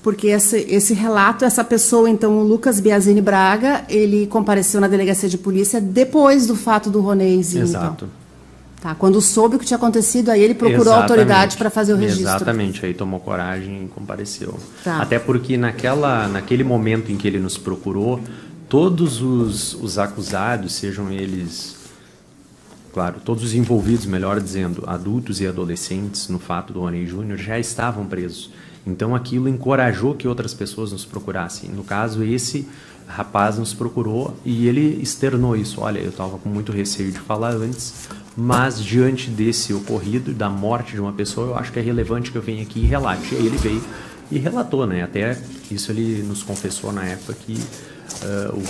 Porque esse relato, essa pessoa, então, o Lucas Biasini Braga, ele compareceu na delegacia de polícia depois do fato do Roneizinho. Exato. Então. Tá, quando soube o que tinha acontecido, aí ele procurou a autoridade para fazer o registro. Exatamente, aí tomou coragem e compareceu. Tá. Até porque naquele momento em que ele nos procurou, todos os acusados, sejam eles, claro, todos os envolvidos, melhor dizendo, adultos e adolescentes no fato do Roney Júnior, já estavam presos. Então aquilo encorajou que outras pessoas nos procurassem. No caso, esse rapaz nos procurou e ele externou isso. Olha, eu estava com muito receio de falar antes, mas diante desse ocorrido, da morte de uma pessoa, eu acho que é relevante que eu venha aqui e relate. E aí ele veio e relatou, né? Até isso ele nos confessou na época que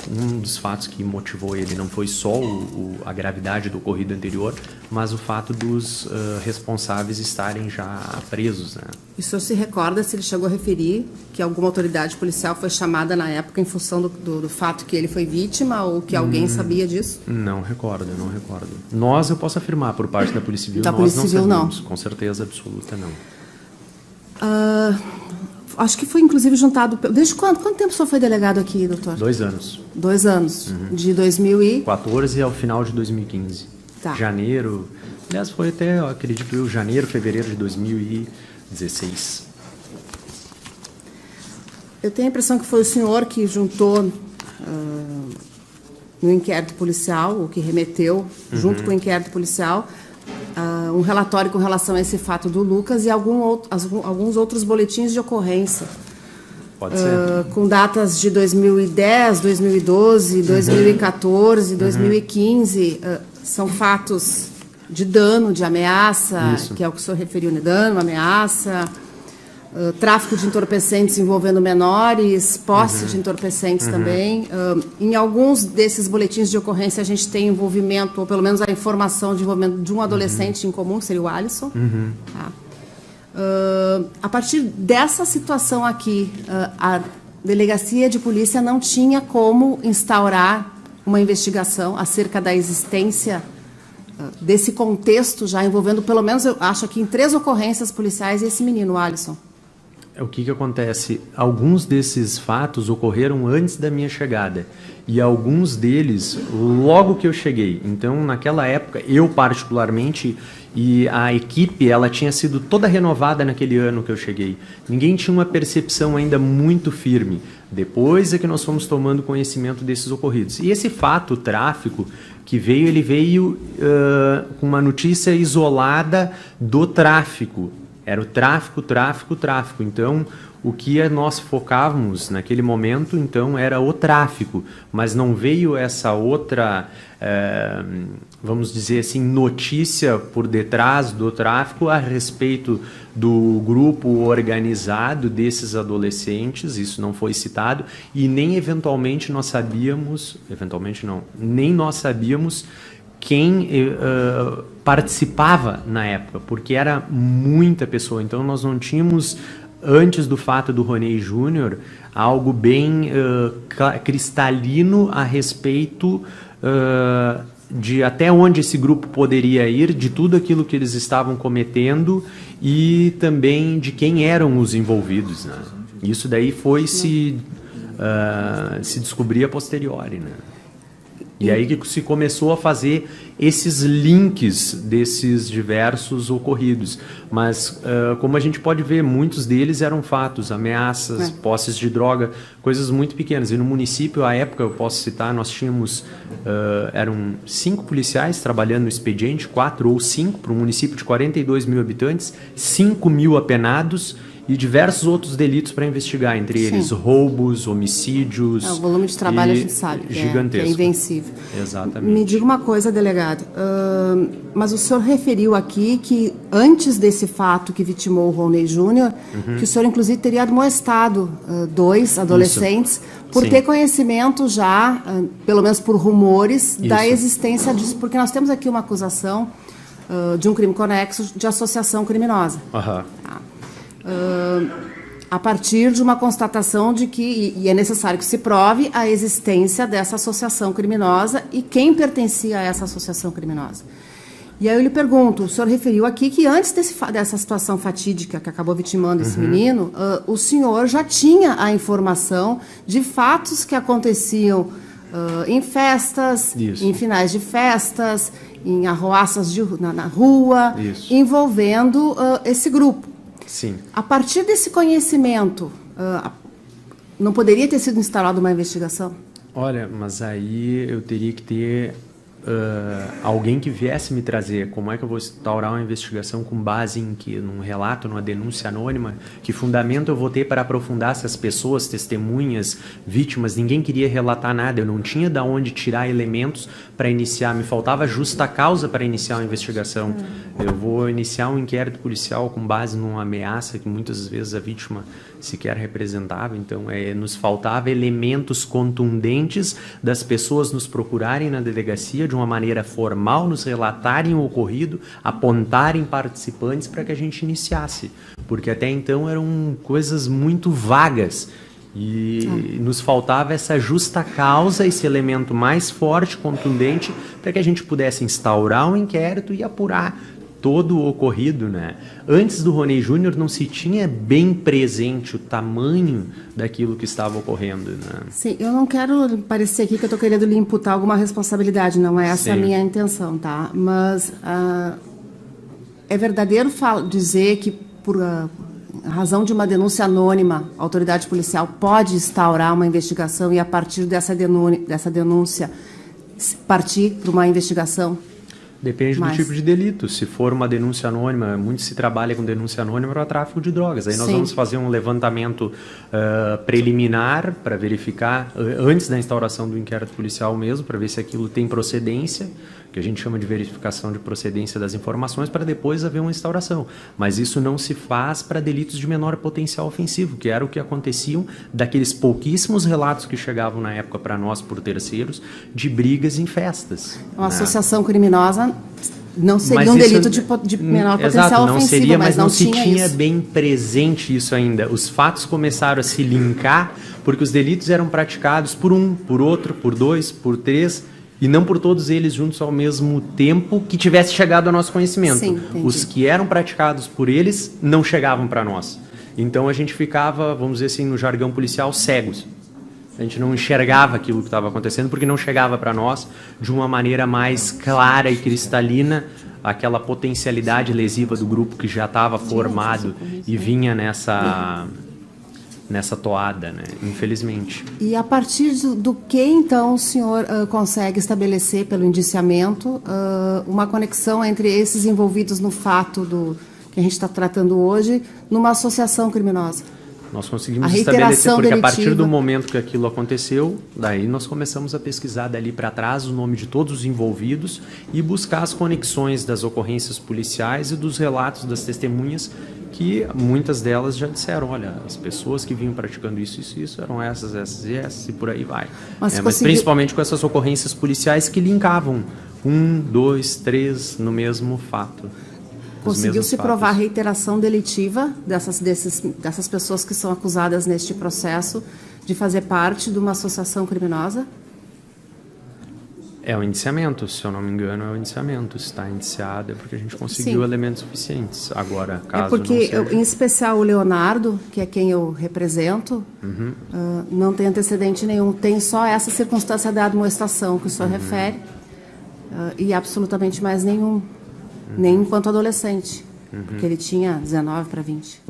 Um dos fatos que motivou ele não foi só a gravidade do ocorrido anterior, mas o fato dos responsáveis estarem já presos, né? E o senhor se recorda se ele chegou a referir que alguma autoridade policial foi chamada na época em função do fato que ele foi vítima ou que alguém sabia disso? Não recordo. Eu posso afirmar, por parte da Polícia Civil, Da nós Polícia não Civil, sabemos. não. Com certeza absoluta, não. Acho que foi inclusive juntado... Desde quando? Quanto tempo o senhor foi delegado aqui, doutor? 2 anos. 2 anos. De 2000 e... 14 ao final de 2015. Tá. Janeiro... Aliás, foi até, eu acredito eu, janeiro, fevereiro de 2016. Eu tenho a impressão que foi o senhor que juntou no inquérito policial, o que remeteu, junto com o inquérito policial, um relatório com relação a esse fato do Lucas e alguns outros boletins de ocorrência. Pode ser. Com datas de 2010, 2012, 2014, 2015. São fatos de dano, de ameaça, Isso. que é o que o senhor referiu, né? Dano, ameaça, tráfico de entorpecentes envolvendo menores, posse de entorpecentes também. Em alguns desses boletins de ocorrência a gente tem envolvimento, ou pelo menos a informação de envolvimento de um adolescente em comum, que seria o Alisson. Tá. A partir dessa situação aqui, a delegacia de polícia não tinha como instaurar uma investigação acerca da existência desse contexto já envolvendo, pelo menos, eu acho aqui em 3 ocorrências policiais, esse menino, o Alisson. O que acontece? Alguns desses fatos ocorreram antes da minha chegada e alguns deles logo que eu cheguei. Então, naquela época, eu particularmente e a equipe, ela tinha sido toda renovada naquele ano que eu cheguei. Ninguém tinha uma percepção ainda muito firme. Depois é que nós fomos tomando conhecimento desses ocorridos. E esse fato, o tráfico, que veio, ele veio com uma notícia isolada do tráfico. Era o tráfico. Então, o que nós focávamos naquele momento, então, era o tráfico. Mas não veio essa outra, vamos dizer assim, notícia por detrás do tráfico a respeito do grupo organizado desses adolescentes. Isso não foi citado. E nem eventualmente nós sabíamos, nem nós sabíamos quem participava na época, porque era muita pessoa. Então, nós não tínhamos, antes do fato do Roney Júnior, algo bem cristalino a respeito de até onde esse grupo poderia ir, de tudo aquilo que eles estavam cometendo e também de quem eram os envolvidos, né? Isso daí foi se descobrir a posteriori, né? E aí que se começou a fazer esses links desses diversos ocorridos. Mas, como a gente pode ver, muitos deles eram fatos, ameaças, posses de droga, coisas muito pequenas. E no município, à época, eu posso citar, nós tínhamos, eram 5 policiais trabalhando no expediente, 4 ou 5, para um município de 42 mil habitantes, 5 mil apenados, e diversos outros delitos para investigar, entre eles roubos, homicídios. O volume de trabalho a gente sabe que gigantesco. É invencível. Exatamente. Me diga uma coisa, delegado, mas o senhor referiu aqui que antes desse fato que vitimou o Roney Júnior, que o senhor inclusive teria admoestado 2 adolescentes por ter conhecimento já, pelo menos por rumores, da existência disso, porque nós temos aqui uma acusação de um crime conexo de associação criminosa. A partir de uma constatação de que, e é necessário que se prove a existência dessa associação criminosa e quem pertencia a essa associação criminosa. E aí eu lhe pergunto, o senhor referiu aqui que antes dessa situação fatídica que acabou vitimando esse menino, o senhor já tinha a informação de fatos que aconteciam em festas, em finais de festas, em arruaças na rua, envolvendo esse grupo. Sim. A partir desse conhecimento, não poderia ter sido instalada uma investigação? Olha, mas aí eu teria que ter alguém que viesse me trazer como é que eu vou instaurar uma investigação com base em que, num relato, numa denúncia anônima, que fundamento eu vou ter para aprofundar essas pessoas, testemunhas, vítimas, ninguém queria relatar nada, eu não tinha de onde tirar elementos para iniciar, me faltava justa causa para iniciar uma investigação. Eu vou iniciar um inquérito policial com base numa ameaça que muitas vezes a vítima sequer representava, então nos faltava elementos contundentes das pessoas nos procurarem na delegacia de uma maneira formal, nos relatarem o ocorrido, apontarem participantes para que a gente iniciasse, porque até então eram coisas muito vagas e nos faltava essa justa causa, esse elemento mais forte, contundente, para que a gente pudesse instaurar um inquérito e apurar todo o ocorrido, né? Antes do Roney Júnior não se tinha bem presente o tamanho daquilo que estava ocorrendo, né? Sim, eu não quero parecer aqui que eu estou querendo lhe imputar alguma responsabilidade, não é essa a minha intenção, tá? Mas é verdadeiro dizer que por razão de uma denúncia anônima, a autoridade policial pode instaurar uma investigação e a partir dessa denúncia partir para uma investigação? Depende do tipo de delito. Se for uma denúncia anônima, muito se trabalha com denúncia anônima para tráfico de drogas. Aí nós vamos fazer um levantamento preliminar para verificar, antes da instauração do inquérito policial mesmo, para ver se aquilo tem procedência, que a gente chama de verificação de procedência das informações, para depois haver uma instauração. Mas isso não se faz para delitos de menor potencial ofensivo, que era o que aconteciam daqueles pouquíssimos relatos que chegavam na época para nós por terceiros, de brigas em festas. Uma associação criminosa não seria um delito de menor potencial ofensivo, não seria, mas não se tinha isso. Bem presente isso ainda. Os fatos começaram a se linkar porque os delitos eram praticados por um, por outro, por dois, por três, e não por todos eles juntos ao mesmo tempo que tivesse chegado ao nosso conhecimento. Sim, os que eram praticados por eles não chegavam para nós. Então a gente ficava, vamos dizer assim, no jargão policial, cegos. A gente não enxergava aquilo que estava acontecendo porque não chegava para nós de uma maneira mais clara e cristalina aquela potencialidade lesiva do grupo que já estava formado e vinha nessa toada, né? Infelizmente. E a partir do que, então, o senhor consegue estabelecer pelo indiciamento uma conexão entre esses envolvidos no fato que a gente está tratando hoje, numa associação criminosa? Nós conseguimos estabelecer, porque a partir do momento que aquilo aconteceu, daí nós começamos a pesquisar dali para trás o nome de todos os envolvidos e buscar as conexões das ocorrências policiais e dos relatos das testemunhas, que muitas delas já disseram, olha, as pessoas que vinham praticando isso eram essas e por aí vai. Mas principalmente com essas ocorrências policiais que linkavam 1, 2, 3 no mesmo fato. Conseguiu-se provar a reiteração delitiva dessas pessoas que são acusadas neste processo de fazer parte de uma associação criminosa? É o indiciamento, se eu não me engano, é o indiciamento. Se está indiciado é porque a gente conseguiu elementos suficientes. Agora, caso porque, não seja... em especial, o Leonardo, que é quem eu represento, não tem antecedente nenhum. Tem só essa circunstância da admoestação que o senhor refere e absolutamente mais nenhum. Nem enquanto adolescente, porque ele tinha 19 para 20.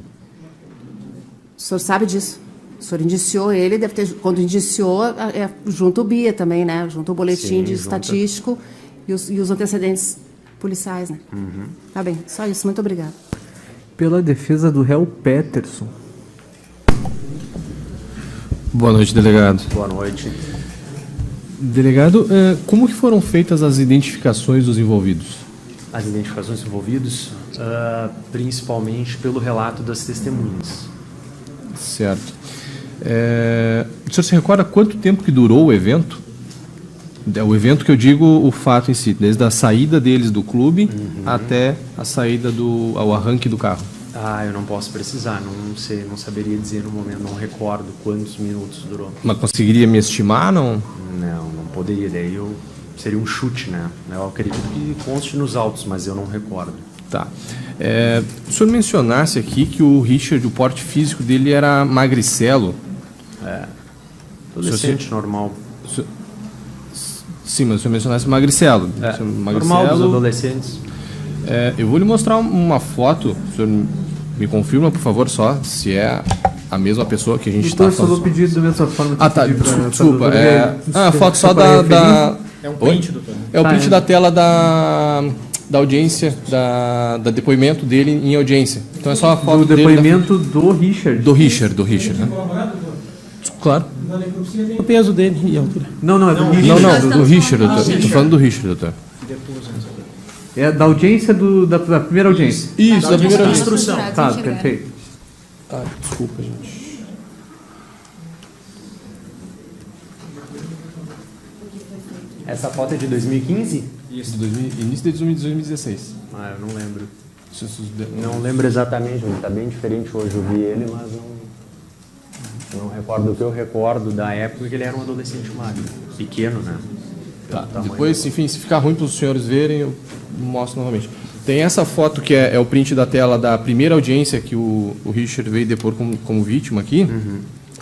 O senhor sabe disso? O senhor indiciou ele, deve ter, quando indiciou, junto o BIA também, né? Junto o boletim estatístico e os antecedentes policiais, né? Tá bem, só isso, muito obrigada. Pela defesa do réu Peterson. Boa noite, delegado. Boa noite. Delegado, como que foram feitas as identificações dos envolvidos? As identificações envolvidos, principalmente pelo relato das testemunhas. Certo. O senhor se recorda quanto tempo que durou o evento? O evento que eu digo, o fato em si, desde a saída deles do clube até a saída ao arranque do carro. Eu não posso precisar, não sei, não saberia dizer no momento, não recordo quantos minutos durou. Mas conseguiria me estimar, não? Não poderia, daí seria um chute, né? Eu acredito que conste nos autos, mas eu não recordo. Tá. O senhor mencionasse aqui que o Richard, o porte físico dele era magricelo. Adolescente normal. Sim, mas o senhor mencionasse magricelo. Normal dos adolescentes. Eu vou lhe mostrar uma foto. O senhor me confirma, por favor, só se é a mesma pessoa que a gente está falando. Eu vou pedir da mesma forma que tá. Desculpa. A foto só É um print, doutor. É o print da tela da audiência, da depoimento dele em audiência. Então é só a foto Do depoimento do Richard. do Richard, né? Claro. O peso dele e a altura. Não, é do Richard. Não, do Richard, doutor. Estou falando do Richard, doutor. É da audiência da primeira audiência. Isso, da primeira audiência. Instrução. Tá, perfeito. Desculpa, gente. Essa foto é de 2015? Isso, início de 2016. Ah, eu não lembro. Não lembro exatamente, ele está bem diferente hoje. Eu vi ele, mas não recordo. O que eu recordo da época é que ele era um adolescente magro, pequeno, né? Tá. Depois, enfim, se ficar ruim para os senhores verem, eu mostro novamente. Tem essa foto que é o print da tela da primeira audiência que o Richard veio depor como vítima aqui.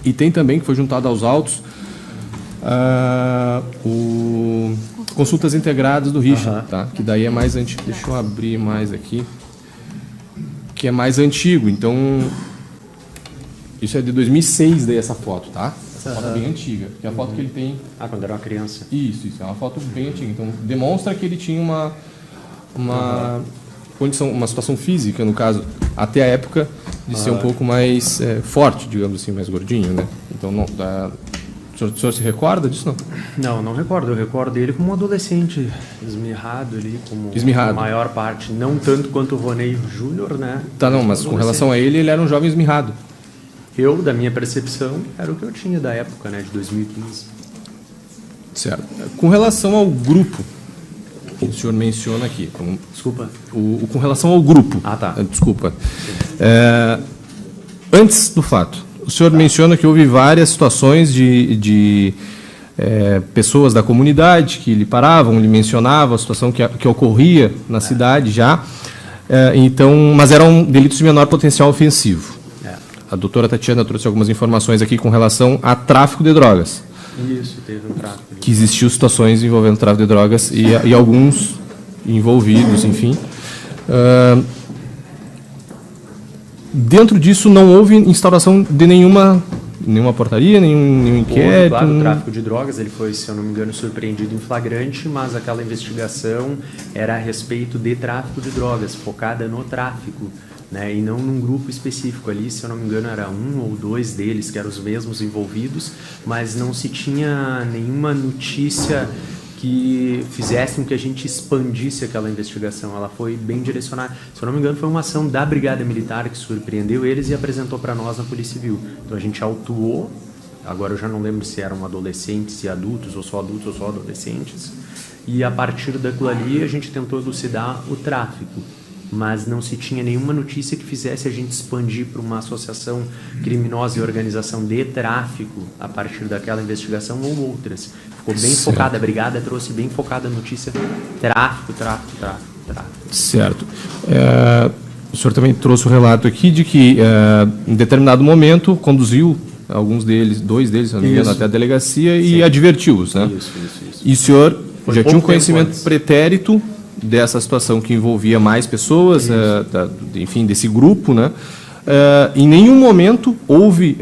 E tem também, que foi juntado aos autos, consultas integradas do Richard, tá? Que daí é mais antigo. Deixa eu abrir mais aqui. Que é mais antigo. Então, isso é de 2006 daí essa foto, tá? Essa foto é bem antiga, que é a foto que ele tem... Ah, quando era uma criança. Isso, é uma foto bem antiga. Então, demonstra que ele tinha uma condição, uma situação física, no caso, até a época de ser um pouco mais forte, digamos assim, mais gordinho, né? Então, não, o senhor se recorda disso, não? Não recordo. Eu recordo ele como um adolescente esmirrado ali, como Esmirrado. a maior parte. Não tanto quanto o Ronei Júnior, né? Tá, não, mas com relação a ele era um jovem esmirrado. Eu, da minha percepção, era o que eu tinha da época, né? De 2015. Certo. Com relação ao grupo, que o senhor menciona aqui. Desculpa. Com relação ao grupo. Ah, tá. Desculpa. Antes do fato, o senhor menciona que houve várias situações de pessoas da comunidade que lhe paravam, lhe mencionavam a situação que ocorria na cidade já, então, mas eram delitos de menor potencial ofensivo. A doutora Tatiana trouxe algumas informações aqui com relação a tráfico de drogas. Isso, teve um tráfico. Que existiu situações envolvendo tráfico de drogas e alguns envolvidos, enfim. Dentro disso não houve instauração de nenhuma portaria, nenhum inquérito. Claro, o tráfico de drogas, ele foi, se eu não me engano, surpreendido em flagrante, mas aquela investigação era a respeito de tráfico de drogas, focada no tráfico, né, e não num grupo específico ali, se eu não me engano, era um ou dois deles que eram os mesmos envolvidos, mas não se tinha nenhuma notícia que fizesse com que a gente expandisse aquela investigação. Ela foi bem direcionada. Se eu não me engano, foi uma ação da Brigada Militar que surpreendeu eles e apresentou para nós na Polícia Civil. Então a gente autuou, agora eu já não lembro se eram adolescentes e adultos, ou só adolescentes, e a partir daquilo ali a gente tentou elucidar o tráfico, mas não se tinha nenhuma notícia que fizesse a gente expandir para uma associação criminosa e organização de tráfico a partir daquela investigação ou outras. Ficou bem focada, a Brigada trouxe bem focada a notícia tráfico. Certo. O senhor também trouxe o relato aqui de que, em determinado momento, conduziu dois deles, se não me engano, até a delegacia e advertiu-os, né? Isso. E o senhor já tinha um conhecimento pretérito dessa situação que envolvia mais pessoas, enfim, desse grupo, né? Em nenhum momento houve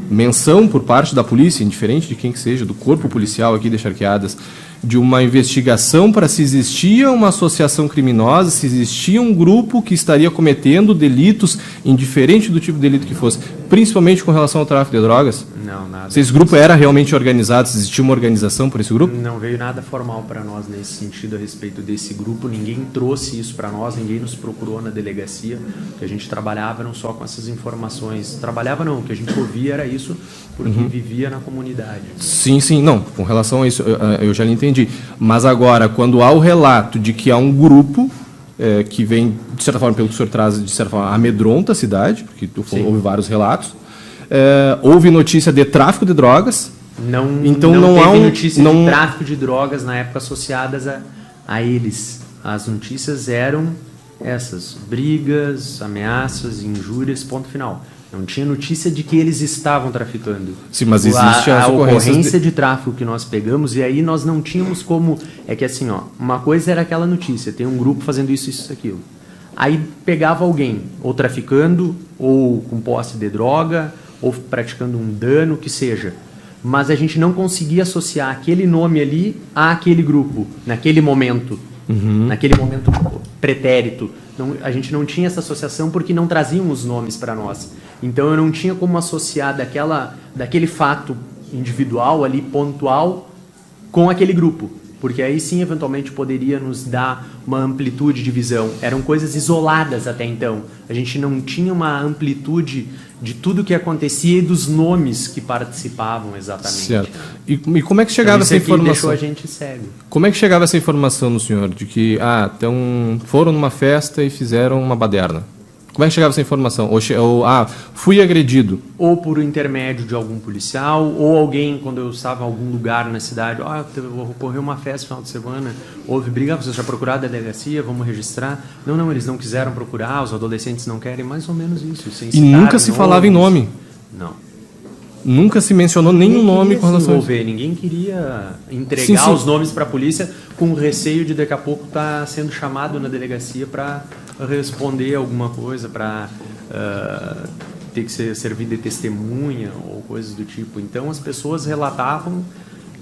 menção por parte da polícia, indiferente de quem que seja, do corpo policial aqui de Charqueadas, de uma investigação para se existia uma associação criminosa, se existia um grupo que estaria cometendo delitos, indiferente do tipo de delito que fosse, principalmente com relação ao tráfico de drogas? Não, nada. Se esse grupo era realmente organizado, se existia uma organização por esse grupo? Não veio nada formal para nós nesse sentido a respeito desse grupo, ninguém trouxe isso para nós, ninguém nos procurou na delegacia, que a gente trabalhava não só com essas informações, o que a gente ouvia era isso, porque vivia na comunidade. Sim, não, com relação a isso, eu já lhe entendi. Mas agora, quando há o relato de que há um grupo que vem, de certa forma, pelo que o senhor traz, de certa forma, amedronta a cidade, porque houve vários relatos, houve notícia de tráfico de drogas. Então não há notícia de tráfico de drogas na época associadas a eles. As notícias eram essas: brigas, ameaças, injúrias, ponto final. Não tinha notícia de que eles estavam traficando. Sim, mas existe a ocorrência de tráfico que nós pegamos, e aí nós não tínhamos como... É que assim, uma coisa era aquela notícia, tem um grupo fazendo isso, aquilo. Aí pegava alguém, ou traficando, ou com posse de droga, ou praticando um dano, que seja. mas a gente não conseguia associar aquele nome ali àquele grupo, naquele momento, naquele momento pretérito. A gente não tinha essa associação porque não traziam os nomes para nós. Então eu não tinha como associar daquele fato individual ali, pontual, com aquele grupo. Porque aí sim, eventualmente, poderia nos dar uma amplitude de visão. Eram coisas isoladas até então. A gente não tinha uma amplitude de tudo que acontecia e dos nomes que participavam exatamente. Certo. E como é que chegava essa informação? Deixou a gente cego. Como é que chegava essa informação no senhor? De que então, foram numa festa e fizeram uma baderna. Como é que chegava essa informação? Fui agredido. Ou por intermédio de algum policial, ou alguém, quando eu estava em algum lugar na cidade, ocorreu uma festa no final de semana, houve briga, vocês já procuraram a delegacia, vamos registrar. Não, eles não quiseram procurar, os adolescentes não querem, mais ou menos isso. E nunca se falava em nome? Não. Nunca se mencionou nenhum nome com relação a isso? Ninguém queria entregar os nomes para a polícia com receio de daqui a pouco estar sendo chamado na delegacia para responder alguma coisa, para ter que servir de testemunha ou coisas do tipo. Então as pessoas relatavam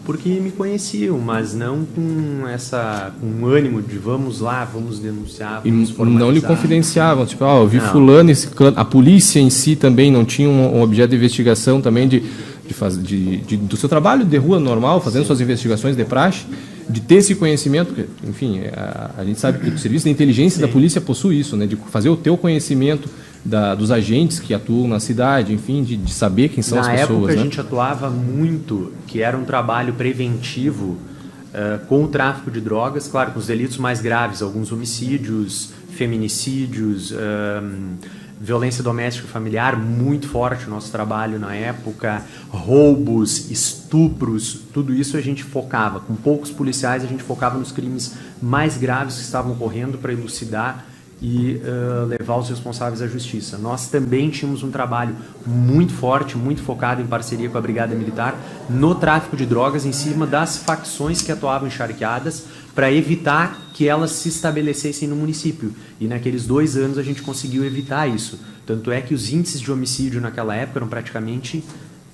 porque me conheciam, mas não com ânimo de vamos lá, vamos denunciar, vamos formalizar. Não lhe confidenciavam, tipo, eu vi fulano, a polícia em si também não tinha um objeto de investigação também do seu trabalho de rua normal, fazendo suas investigações de praxe, de ter esse conhecimento, porque, enfim, a gente sabe que o serviço de inteligência da polícia possui isso, né, de fazer o teu conhecimento dos agentes que atuam na cidade, enfim, de saber quem são as pessoas. Na época a né? gente atuava muito, que era um trabalho preventivo com o tráfico de drogas, claro, com os delitos mais graves, alguns homicídios, feminicídios, violência doméstica e familiar, muito forte o nosso trabalho na época, roubos, estupros, tudo isso a gente focava. Com poucos policiais a gente focava nos crimes mais graves que estavam ocorrendo para elucidar e levar os responsáveis à justiça. Nós também tínhamos um trabalho muito forte, muito focado em parceria com a Brigada Militar no tráfico de drogas em cima das facções que atuavam encharqueadas para evitar que elas se estabelecessem no município. E naqueles 2 anos a gente conseguiu evitar isso. Tanto é que os índices de homicídio naquela época eram praticamente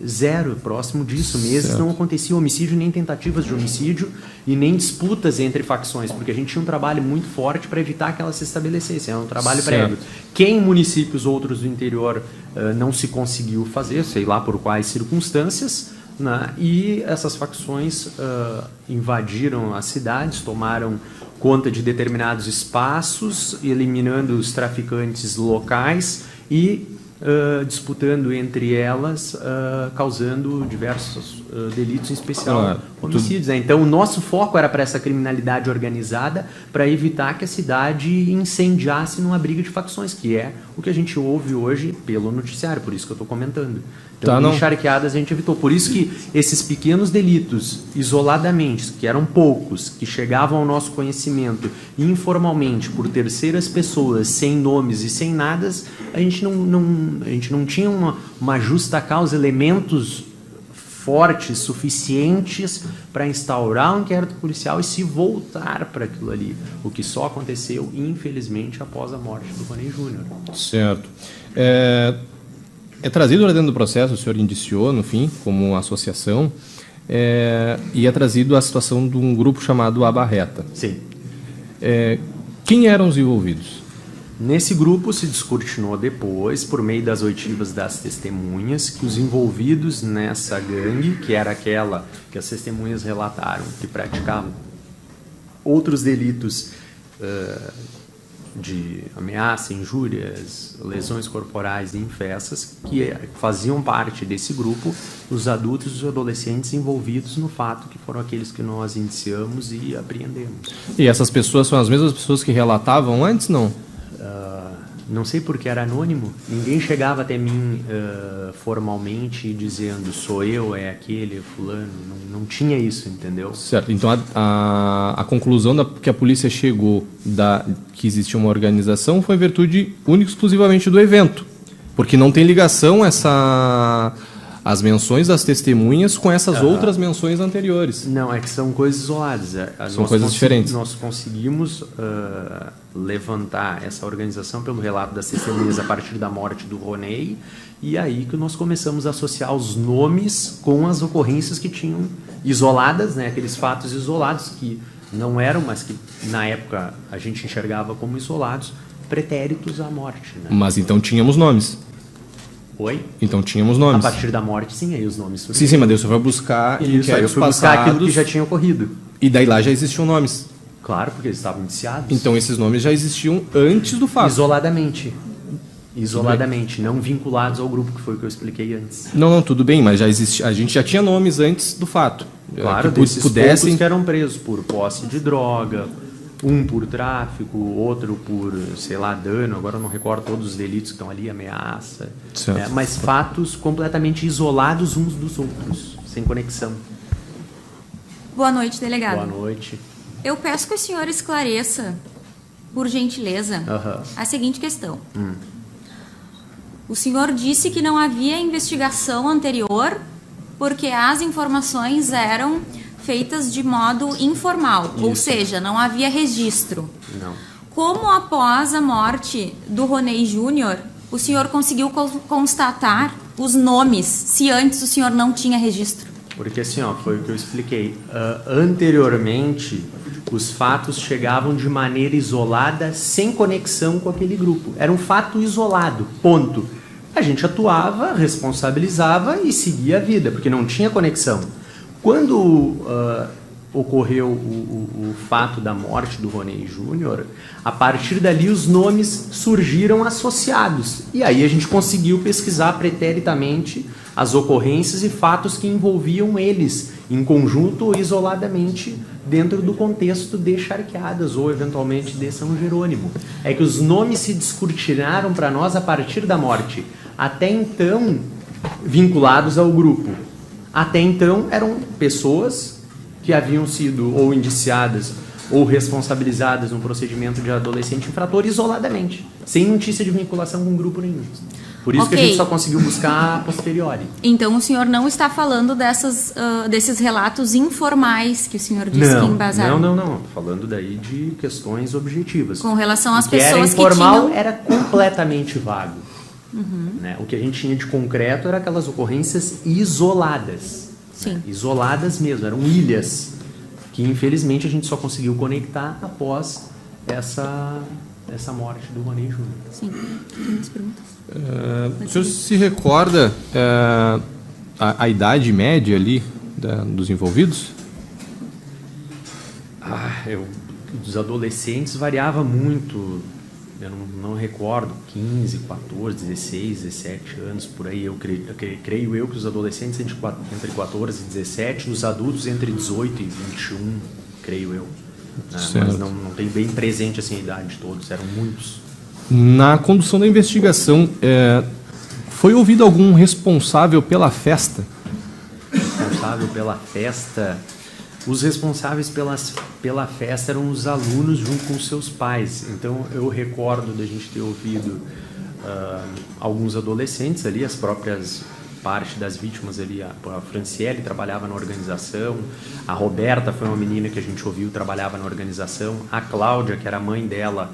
zero, próximo disso. Meses não acontecia homicídio, nem tentativas de homicídio e nem disputas entre facções, porque a gente tinha um trabalho muito forte para evitar que elas se estabelecessem. Era um trabalho prévio. Que em municípios outros do interior não se conseguiu fazer, sei lá por quais circunstâncias, né? E essas facções invadiram as cidades, tomaram conta de determinados espaços, eliminando os traficantes locais e disputando entre elas, causando diversos delitos, em especial homicídios. Então, o nosso foco era para essa criminalidade organizada, para evitar que a cidade incendiasse numa briga de facções, que é o que a gente ouve hoje pelo noticiário, por isso que eu estou comentando. Então, encharqueadas a gente evitou. Por isso que esses pequenos delitos, isoladamente, que eram poucos, que chegavam ao nosso conhecimento informalmente, por terceiras pessoas, sem nomes e sem nada, a gente não tinha uma justa causa, elementos fortes, suficientes para instaurar um inquérito policial e se voltar para aquilo ali. O que só aconteceu, infelizmente, após a morte do Rony Júnior. Certo. É trazido lá dentro do processo, o senhor indiciou, no fim, como associação, e é trazido a situação de um grupo chamado A Barreta. Sim. Quem eram os envolvidos? Nesse grupo se descortinou depois, por meio das oitivas das testemunhas, que os envolvidos nessa gangue, que era aquela que as testemunhas relataram, que praticavam outros delitos de ameaça, injúrias, lesões corporais em festas, que faziam parte desse grupo, os adultos e os adolescentes envolvidos no fato, que foram aqueles que nós indiciamos e apreendemos. E essas pessoas são as mesmas pessoas que relatavam antes, não? Não sei porque era anônimo. Ninguém chegava até mim formalmente dizendo sou eu, é aquele, é fulano. Não tinha isso, entendeu? Certo. Então a conclusão que a polícia chegou que existia uma organização foi em virtude única e exclusivamente do evento. Porque não tem ligação as menções das testemunhas com essas outras menções anteriores. Não, é que são coisas isoladas. São coisas diferentes. Nós conseguimos levantar essa organização pelo relato das testemunhas a partir da morte do Ronei, e aí que nós começamos a associar os nomes com as ocorrências que tinham isoladas, né, aqueles fatos isolados que não eram, mas que na época a gente enxergava como isolados, pretéritos à morte. Né? Mas então tínhamos nomes. Oi? Então tínhamos nomes. A partir da morte, sim, aí os nomes surgiram. Sim, mas Deus vai buscar Isso, aí eu fui buscar aquilo que já tinha ocorrido. E daí lá já existiam nomes. Claro, porque eles estavam indiciados. Então esses nomes já existiam antes do fato. Isoladamente, não vinculados ao grupo, que foi o que eu expliquei antes. Não, tudo bem, mas já existia, a gente já tinha nomes antes do fato. Claro, que desses pudessem... poucos que eram presos por posse de droga, um por tráfico, outro por, sei lá, dano, agora eu não recordo todos os delitos que estão ali, ameaça. Mas fatos completamente isolados uns dos outros, sem conexão. Boa noite, delegado. Boa noite. Eu peço que o senhor esclareça, por gentileza, a seguinte questão. O senhor disse que não havia investigação anterior porque as informações eram feitas de modo informal, ou seja, não havia registro. Não. Como após a morte do Ronei Júnior, o senhor conseguiu constatar os nomes, se antes o senhor não tinha registro? Porque assim, foi o que eu expliquei. Anteriormente, os fatos chegavam de maneira isolada, sem conexão com aquele grupo. Era um fato isolado, ponto. A gente atuava, responsabilizava e seguia a vida, porque não tinha conexão. Quando ocorreu o fato da morte do Ronei Júnior, a partir dali os nomes surgiram associados. E aí a gente conseguiu pesquisar preteritamente as ocorrências e fatos que envolviam eles, em conjunto ou isoladamente, dentro do contexto de Charqueadas ou eventualmente de São Jerônimo. É que os nomes se descortinaram para nós a partir da morte. Até então, vinculados ao grupo. Até então, eram pessoas que haviam sido ou indiciadas ou responsabilizadas num procedimento de adolescente infrator isoladamente, sem notícia de vinculação com grupo nenhum. Por isso que a gente só conseguiu buscar a posteriori. Então o senhor não está falando desses relatos informais que o senhor disse que embasaram? Não. Estou falando daí de questões objetivas. Com relação às pessoas que pessoas era informal, que tinham... era completamente vago. Né? O que a gente tinha de concreto era aquelas ocorrências isoladas. Sim. Né? Isoladas mesmo, eram ilhas que infelizmente a gente só conseguiu conectar após essa morte do Ronei Júnior. Sim. Tem muitas perguntas? O senhor se recorda a idade média ali dos envolvidos? Dos adolescentes variava muito. Eu não recordo, 15, 14, 16, 17 anos, por aí. Creio eu que os adolescentes entre 14 e 17, os adultos entre 18 e 21, creio eu. Mas não tem bem presente assim, a idade de todos, eram muitos. Na condução da investigação, foi ouvido algum responsável pela festa? Responsável pela festa... Os responsáveis pela festa eram os alunos junto com seus pais. Então, eu recordo da gente ter ouvido alguns adolescentes ali, as próprias parte das vítimas ali. A Franciele trabalhava na organização, a Roberta foi uma menina que a gente ouviu, trabalhava na organização, a Cláudia, que era a mãe dela,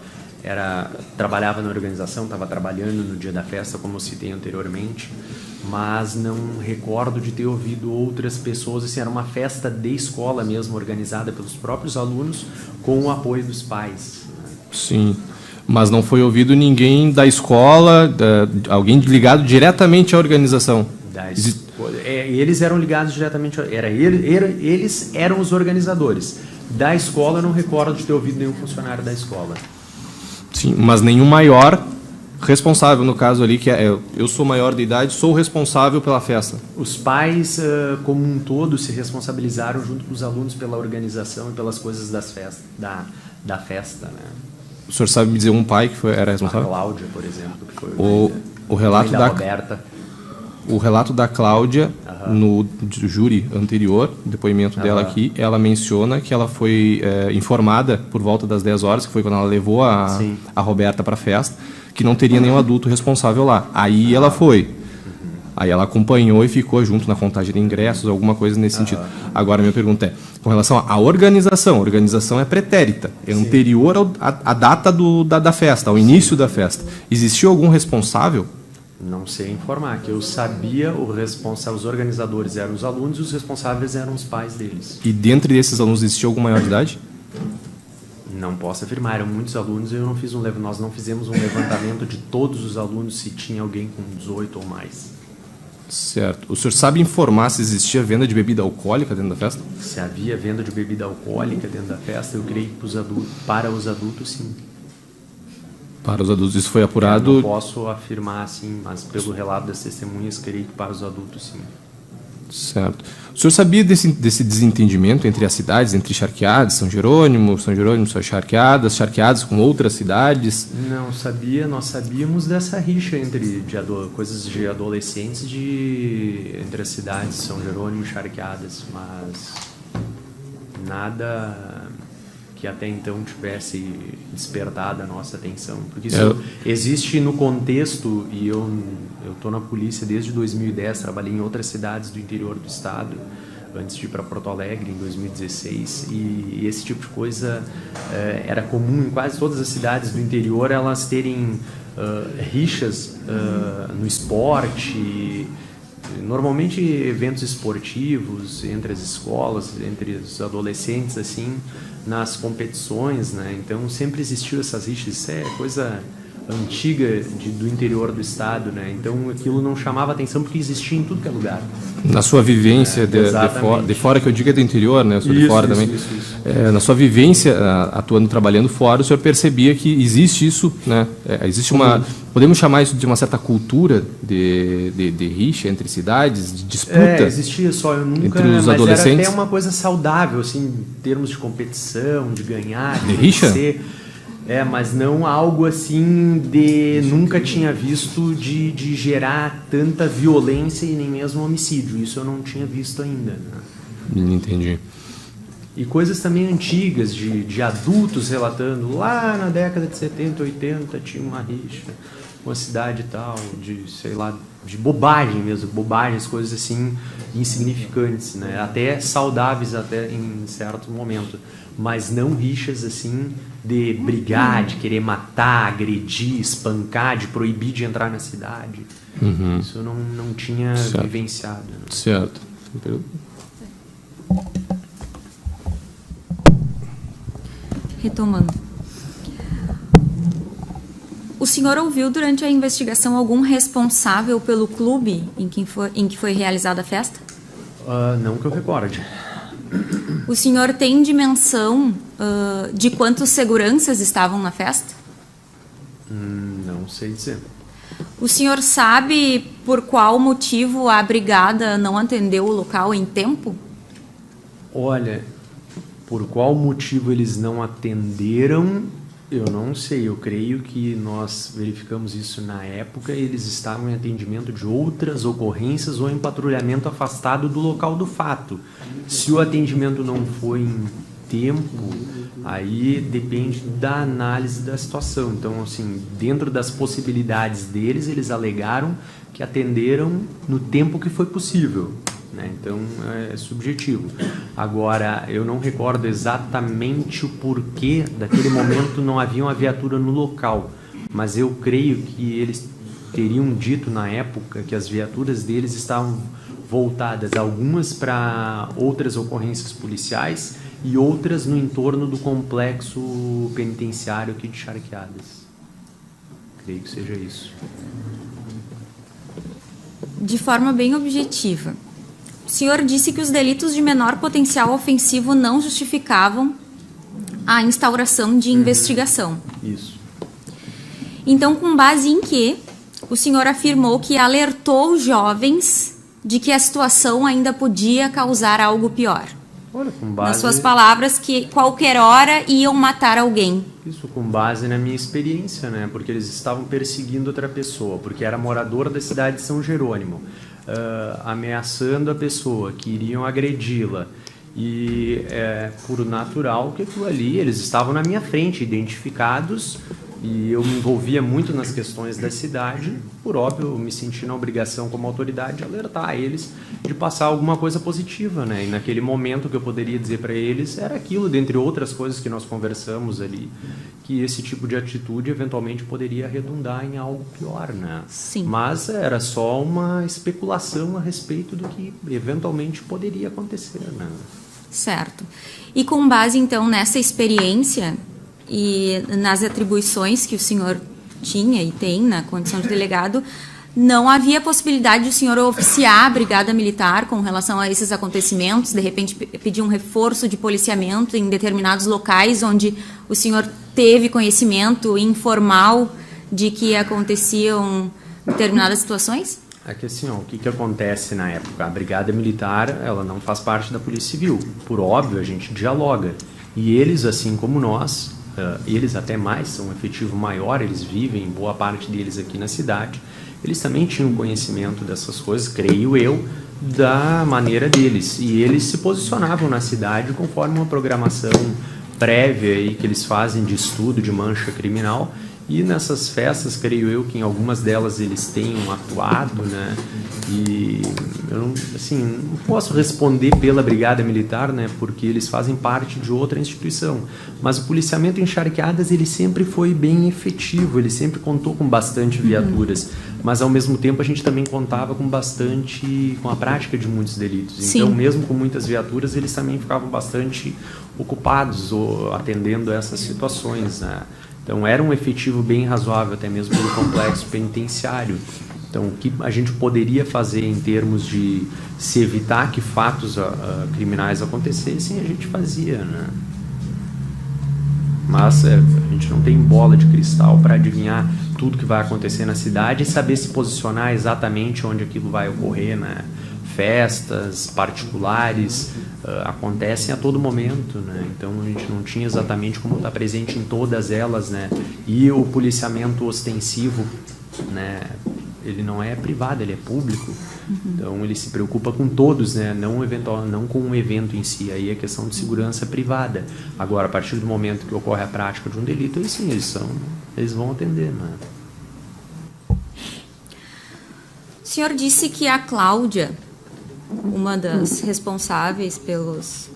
trabalhava na organização, estava trabalhando no dia da festa, como eu citei anteriormente, mas não recordo de ter ouvido outras pessoas. Assim, era uma festa de escola mesmo, organizada pelos próprios alunos, com o apoio dos pais. Sim, mas não foi ouvido ninguém da escola, alguém ligado diretamente à organização? Eles eram ligados diretamente, eles eram os organizadores. Da escola eu não recordo de ter ouvido nenhum funcionário da escola. Sim, mas nenhum maior responsável, no caso ali, que eu sou maior de idade, sou responsável pela festa. Os pais, como um todo, se responsabilizaram junto com os alunos pela organização e pelas coisas da festa. Né? O senhor sabe me dizer um pai que era responsável? A Cláudia, por exemplo, que foi o relato da Roberta. O relato da Cláudia, no júri anterior, depoimento dela aqui, ela menciona que ela foi informada por volta das 10 horas, que foi quando ela levou a Roberta para a festa, que não teria nenhum adulto responsável lá. Aí ela foi. Aí ela acompanhou e ficou junto na contagem de ingressos, alguma coisa nesse sentido. Agora, minha pergunta é, com relação à organização, a organização é pretérita, é anterior à data da festa, ao início da festa. Existiu algum responsável? Não sei informar, que eu sabia os organizadores eram os alunos e os responsáveis eram os pais deles. E dentre esses alunos existiu algum maior de idade? Não posso afirmar, eram muitos alunos e nós não fizemos um levantamento de todos os alunos se tinha alguém com 18 ou mais. Certo. O senhor sabe informar se existia venda de bebida alcoólica dentro da festa? Se havia venda de bebida alcoólica dentro da festa, eu creio que para os adultos, sim. Para os adultos, isso foi apurado? Eu não posso afirmar assim, mas pelo relato das testemunhas, creio que para os adultos, sim. Certo. O senhor sabia desse desentendimento entre as cidades, entre Charqueadas, São Jerônimo, são Charqueadas com outras cidades? Não sabia, nós sabíamos dessa rixa entre coisas de adolescentes entre as cidades, São Jerônimo e Charqueadas, mas nada que até então tivesse despertado a nossa atenção. Porque isso existe no contexto, e eu estou na polícia desde 2010, trabalhei em outras cidades do interior do estado, antes de ir para Porto Alegre, em 2016, e esse tipo de coisa era comum em quase todas as cidades do interior, elas terem rixas no esporte, normalmente eventos esportivos entre as escolas, entre os adolescentes, assim, nas competições, né? Então sempre existiu essas rixas, isso é coisa antiga do interior do estado, né? Então aquilo não chamava atenção porque existia em tudo que é lugar. Na sua vivência de fora, que eu digo é do interior, né? Eu sou de fora também. Isso. Na sua vivência, atuando, trabalhando fora, o senhor percebia que existe isso, né? Existe podemos chamar isso de uma certa cultura de rixa entre cidades, de disputa? Existia só, eu nunca, entre os mas adolescentes. Era até uma coisa saudável, assim, em termos de competição, de ganhar, de rixa? Mas não algo assim nunca tinha visto de gerar tanta violência e nem mesmo homicídio. Isso eu não tinha visto ainda. Né? Entendi. E coisas também antigas, de adultos relatando, lá na década de 70, 80, tinha uma rixa, uma cidade e tal, de bobagem mesmo, bobagens, coisas assim, insignificantes, né? Até saudáveis até em certo momento, mas não rixas assim de brigar, de querer matar, agredir, espancar, de proibir de entrar na cidade. Isso eu não tinha vivenciado. Né? Certo. Retomando. O senhor ouviu durante a investigação algum responsável pelo clube em que foi realizada a festa? Não que eu recorde. O senhor tem dimensão de quantos seguranças estavam na festa? Não sei dizer. O senhor sabe por qual motivo a brigada não atendeu o local em tempo? Olha, por qual motivo eles não atenderam, eu não sei. Eu creio que nós verificamos isso na época. Eles estavam em atendimento de outras ocorrências ou em patrulhamento afastado do local do fato. Se o atendimento não foi em tempo, aí depende da análise da situação. Então, assim, dentro das possibilidades deles, eles alegaram que atenderam no tempo que foi possível. Né? Então, é subjetivo. Agora, eu não recordo exatamente o porquê daquele momento não havia uma viatura no local, mas eu creio que eles teriam dito na época que as viaturas deles estavam voltadas, algumas para outras ocorrências policiais e outras no entorno do complexo penitenciário aqui de Charqueadas. Creio que seja isso. De forma bem objetiva, o senhor disse que os delitos de menor potencial ofensivo não justificavam a instauração de investigação. Isso. Então, com base em que o senhor afirmou que alertou jovens de que a situação ainda podia causar algo pior? Olha, com base... Nas suas palavras, que qualquer hora iam matar alguém. Isso com base na minha experiência, né? Porque eles estavam perseguindo outra pessoa, porque era morador da cidade de São Jerônimo, ameaçando a pessoa, que iriam agredi-la. E por natural que aquilo ali, eles estavam na minha frente, identificados E eu me envolvia muito nas questões da cidade, por óbvio, eu me senti na obrigação como autoridade de alertar eles de passar alguma coisa positiva, né? E naquele momento o que eu poderia dizer para eles era aquilo, dentre outras coisas que nós conversamos ali, que esse tipo de atitude eventualmente poderia redundar em algo pior, né? Sim. Mas era só uma especulação a respeito do que eventualmente poderia acontecer, né? Certo. E com base, então, nessa experiência e nas atribuições que o senhor tinha e tem na condição de delegado, não havia possibilidade de o senhor oficiar a Brigada Militar com relação a esses acontecimentos, de repente pedir um reforço de policiamento em determinados locais onde o senhor teve conhecimento informal de que aconteciam determinadas situações? É que assim, ó, o que acontece na época? A Brigada Militar, ela não faz parte da Polícia Civil. Por óbvio, a gente dialoga. E eles, assim como nós, eles até mais, são um efetivo maior, eles vivem, boa parte deles aqui na cidade, eles também tinham conhecimento dessas coisas, creio eu, da maneira deles. E eles se posicionavam na cidade conforme uma programação prévia aí que eles fazem de estudo de mancha criminal. E nessas festas, creio eu que em algumas delas eles tenham atuado, né? E eu não, assim, não posso responder pela Brigada Militar, né? Porque eles fazem parte de outra instituição. Mas o policiamento em Charqueadas, ele sempre foi bem efetivo, ele sempre contou com bastante viaturas. Mas ao mesmo tempo a gente também contava com a prática de muitos delitos. Sim. Então, mesmo com muitas viaturas, eles também ficavam bastante ocupados ou atendendo a essas situações, né? Então, era um efetivo bem razoável, até mesmo pelo complexo penitenciário. Então, o que a gente poderia fazer em termos de se evitar que fatos criminais acontecessem, a gente fazia, né? Mas a gente não tem bola de cristal para adivinhar tudo que vai acontecer na cidade e saber se posicionar exatamente onde aquilo vai ocorrer, né? Festas particulares acontecem a todo momento, né? Então a gente não tinha exatamente como estar presente em todas elas, né? E o policiamento ostensivo, né? Ele não é privado, ele é público. Então ele se preocupa com todos, né? Não com um evento em si. Aí é questão de segurança privada. Agora, a partir do momento que ocorre a prática de um delito, aí sim, eles vão atender, né? O senhor disse que a Cláudia, uma das responsáveis pelos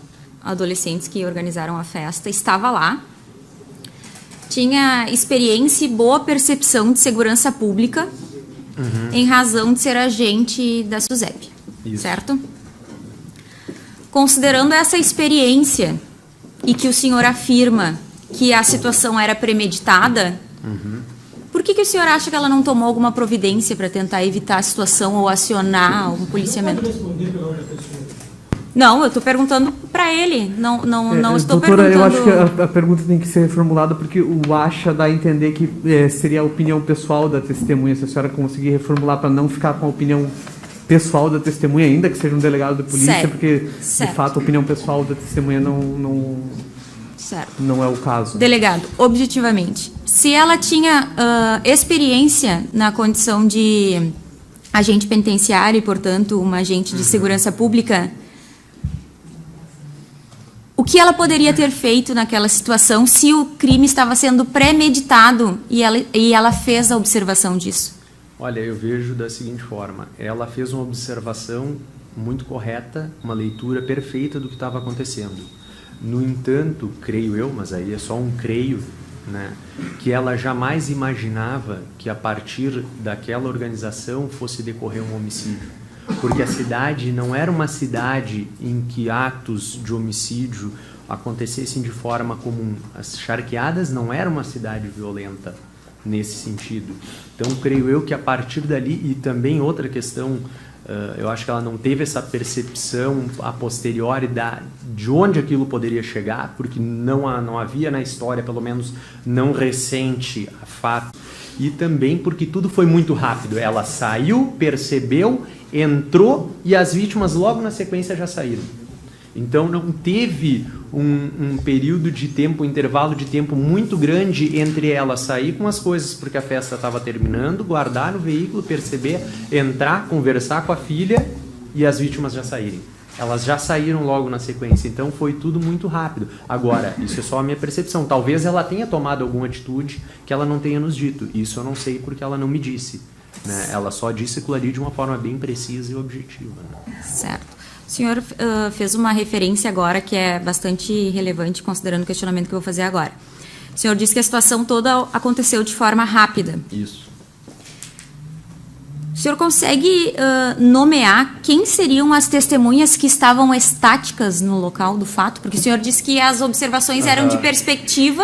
adolescentes que organizaram a festa, estava lá, tinha experiência e boa percepção de segurança pública, em razão de ser agente da SUSEP, certo? Considerando essa experiência e que o senhor afirma que a situação era premeditada, por que o senhor acha que ela não tomou alguma providência para tentar evitar a situação ou acionar um policiamento? Não, eu estou perguntando para ele, não estou doutora, perguntando... eu acho que a pergunta tem que ser reformulada porque o acha dá a entender que seria a opinião pessoal da testemunha. Se a senhora conseguir reformular para não ficar com a opinião pessoal da testemunha, ainda que seja um delegado de polícia, Certo. porque Certo. de fato a opinião pessoal da testemunha Certo. não é o caso. Delegado, objetivamente, se ela tinha experiência na condição de agente penitenciário e, portanto, uma agente de segurança pública, o que ela poderia ter feito naquela situação se o crime estava sendo premeditado e ela fez a observação disso? Olha, eu vejo da seguinte forma. Ela fez uma observação muito correta, uma leitura perfeita do que estava acontecendo. No entanto, creio eu, mas aí é só um creio, né, que ela jamais imaginava que a partir daquela organização fosse decorrer um homicídio. Porque a cidade não era uma cidade em que atos de homicídio acontecessem de forma comum. As Charqueadas não era uma cidade violenta nesse sentido. Então, creio eu que a partir dali, e também outra questão, eu acho que ela não teve essa percepção a posteriori de onde aquilo poderia chegar, porque não havia na história, pelo menos não recente, fato. E também porque tudo foi muito rápido. Ela saiu, percebeu, entrou e as vítimas logo na sequência já saíram. Então não teve um período de tempo, um intervalo de tempo muito grande entre ela sair com as coisas porque a festa estava terminando, guardar no veículo, perceber, entrar, conversar com a filha e as vítimas já saírem. elas já saíram logo na sequência, então foi tudo muito rápido. Agora, isso é só a minha percepção. Talvez ela tenha tomado alguma atitude que ela não tenha nos dito. Isso eu não sei porque ela não me disse. Né? Ela só disse aquilo ali de uma forma bem precisa e objetiva. Né? Certo. O senhor fez uma referência agora que é bastante relevante, considerando o questionamento que eu vou fazer agora. O senhor disse que a situação toda aconteceu de forma rápida. Isso. O senhor consegue nomear quem seriam as testemunhas que estavam estáticas no local do fato? Porque o senhor disse que as observações eram de perspectiva,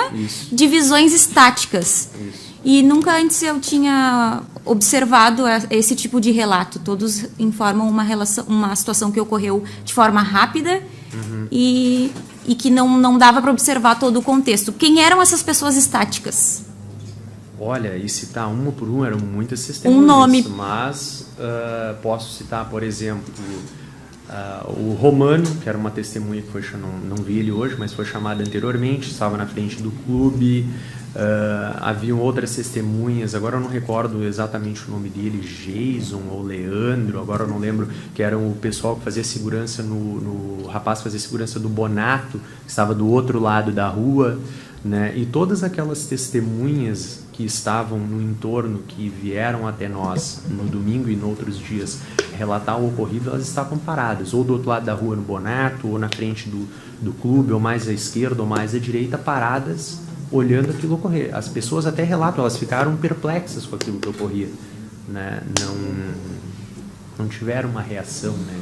de visões estáticas. Isso. E nunca antes eu tinha observado esse tipo de relato. Todos informam uma situação que ocorreu de forma rápida e que não dava para observar todo o contexto. Quem eram essas pessoas estáticas? Olha, e citar uma por uma, eram muitas testemunhas. Um nome. Mas posso citar, por exemplo, o Romano, que era uma testemunha que foi, não vi ele hoje, mas foi chamada anteriormente, estava na frente do clube. Haviam outras testemunhas, agora eu não recordo exatamente o nome dele, Jason ou Leandro, agora eu não lembro, que eram o pessoal que fazia segurança o rapaz que fazia segurança do Bonato, que estava do outro lado da rua, né? E todas aquelas testemunhas que estavam no entorno, que vieram até nós no domingo e em outros dias relatar o ocorrido, elas estavam paradas, ou do outro lado da rua no Bonato, ou na frente do clube, ou mais à esquerda, ou mais à direita, paradas, olhando aquilo ocorrer. As pessoas até relatam, elas ficaram perplexas com aquilo que ocorria, né? Não tiveram uma reação, né,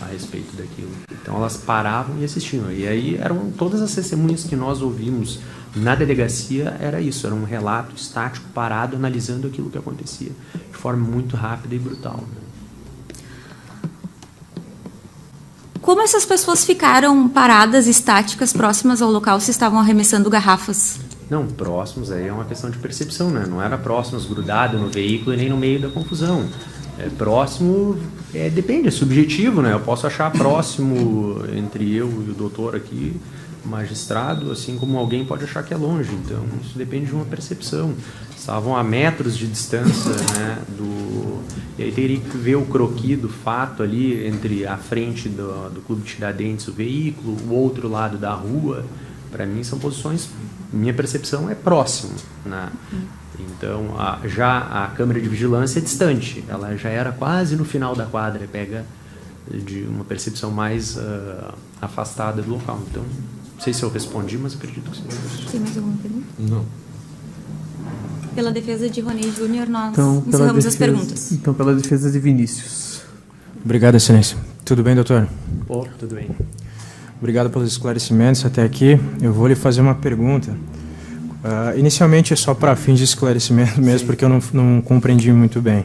a respeito daquilo. Então elas paravam e assistiam. E aí eram todas as testemunhas que nós ouvimos na delegacia, era isso, era um relato estático, parado, analisando aquilo que acontecia, de forma muito rápida e brutal. Né? Como essas pessoas ficaram paradas, estáticas, próximas ao local, se estavam arremessando garrafas? Não, próximos aí é uma questão de percepção, né? Não era próximos, grudado no veículo e nem no meio da confusão. Próximo, depende, é subjetivo, né? Eu posso achar próximo entre eu e o doutor aqui, magistrado, assim como alguém pode achar que é longe. Então, isso depende de uma percepção. Estavam a metros de distância, né, e aí teria que ver o croquis do fato ali entre a frente do Clube Tiradentes, o veículo, o outro lado da rua. Para mim, são posições, minha percepção é próximo, né? Então, já a câmera de vigilância é distante, ela já era quase no final da quadra, pega de uma percepção mais afastada do local. Então, não sei se eu respondi, mas acredito que sim. Tem mais alguma pergunta? Não. Pela defesa de Rony Júnior, nós Então, encerramos as perguntas. Então, pela defesa de Vinícius. Obrigado, excelência. Tudo bem, doutor? Tudo bem. Obrigado pelos esclarecimentos até aqui. Eu vou lhe fazer uma pergunta. Inicialmente é só para fins de esclarecimento mesmo, sim, porque eu não compreendi muito bem.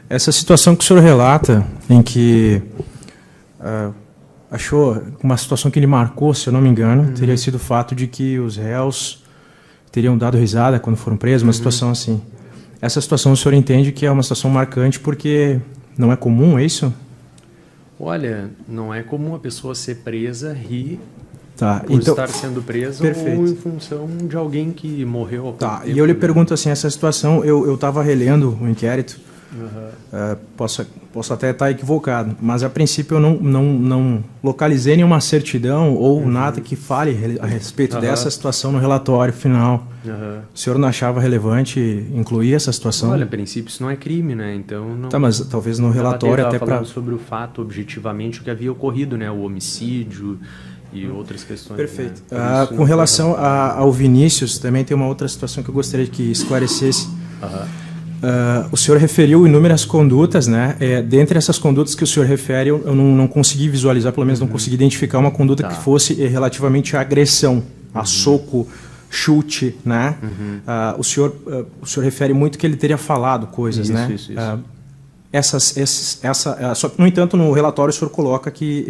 Essa situação que o senhor relata, em que achou uma situação que lhe marcou, se eu não me engano, teria sido o fato de que os réus teriam dado risada quando foram presos, uma situação assim. Essa situação o senhor entende que é uma situação marcante porque não é comum, é isso? Olha, não é comum a pessoa ser presa, rir por então, estar sendo presa, perfeito, ou em função de alguém que morreu. Tá, e eu lhe pergunto assim, essa situação, eu estava relendo o inquérito, posso até estar equivocado, mas a princípio eu não localizei nenhuma certidão ou nada que fale a respeito dessa situação no relatório final. O senhor não achava relevante incluir essa situação? Olha, a princípio isso não é crime, né? Então não. Tá, mas talvez no relatório até para sobre o fato objetivamente o que havia ocorrido, né? O homicídio e outras questões. Perfeito. Né? Com relação ao Vinícius, também tem uma outra situação que eu gostaria que esclarecesse. O senhor referiu inúmeras condutas, né? Dentre essas condutas que o senhor refere, eu não consegui visualizar, pelo menos não consegui identificar uma conduta que fosse relativamente à agressão, a soco, chute, né? O senhor refere muito que ele teria falado coisas, né? Isso. Só que, no entanto, no relatório o senhor coloca que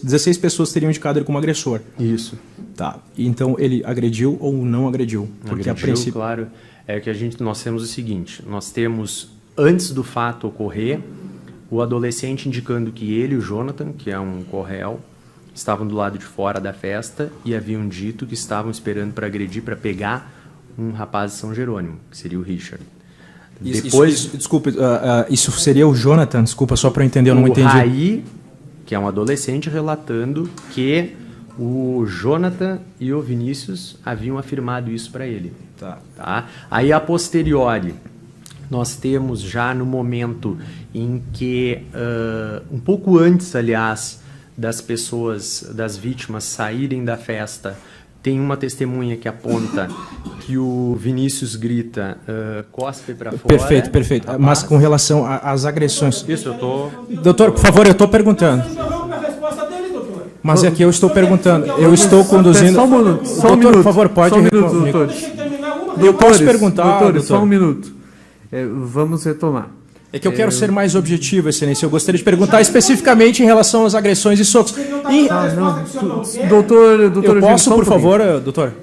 16 pessoas teriam indicado ele como agressor. Isso. Tá. Então ele agrediu ou não agrediu? Porque agrediu, a princípio, claro. É que nós temos o seguinte, nós temos, antes do fato ocorrer, o adolescente indicando que ele e o Jonathan, que é um co-réu, estavam do lado de fora da festa e haviam dito que estavam esperando para agredir, para pegar um rapaz de São Jerônimo, que seria o Richard. Desculpe, isso seria o Jonathan? Desculpa, só para eu entender, eu não entendi. O Raí que é um adolescente relatando que o Jonathan e o Vinícius haviam afirmado isso para ele. Tá? Aí, a posteriori, nós temos já no momento em que, um pouco antes, aliás, das pessoas, das vítimas saírem da festa, tem uma testemunha que aponta que o Vinícius grita, cospe para fora. Perfeito. Rapaz. Mas com relação às agressões... Isso, eu tô... Doutor, por favor, eu estou perguntando. Mas é que eu estou perguntando. Eu estou conduzindo... Só um minuto. Doutor, por favor, pode... Só um minuto, doutores. Eu posso perguntar, doutores, doutor? só um minuto. Vamos retomar. É que eu quero ser mais objetivo, Excelência. Eu gostaria de perguntar especificamente em relação às agressões e socos. Doutor, eu posso, por favor, doutor?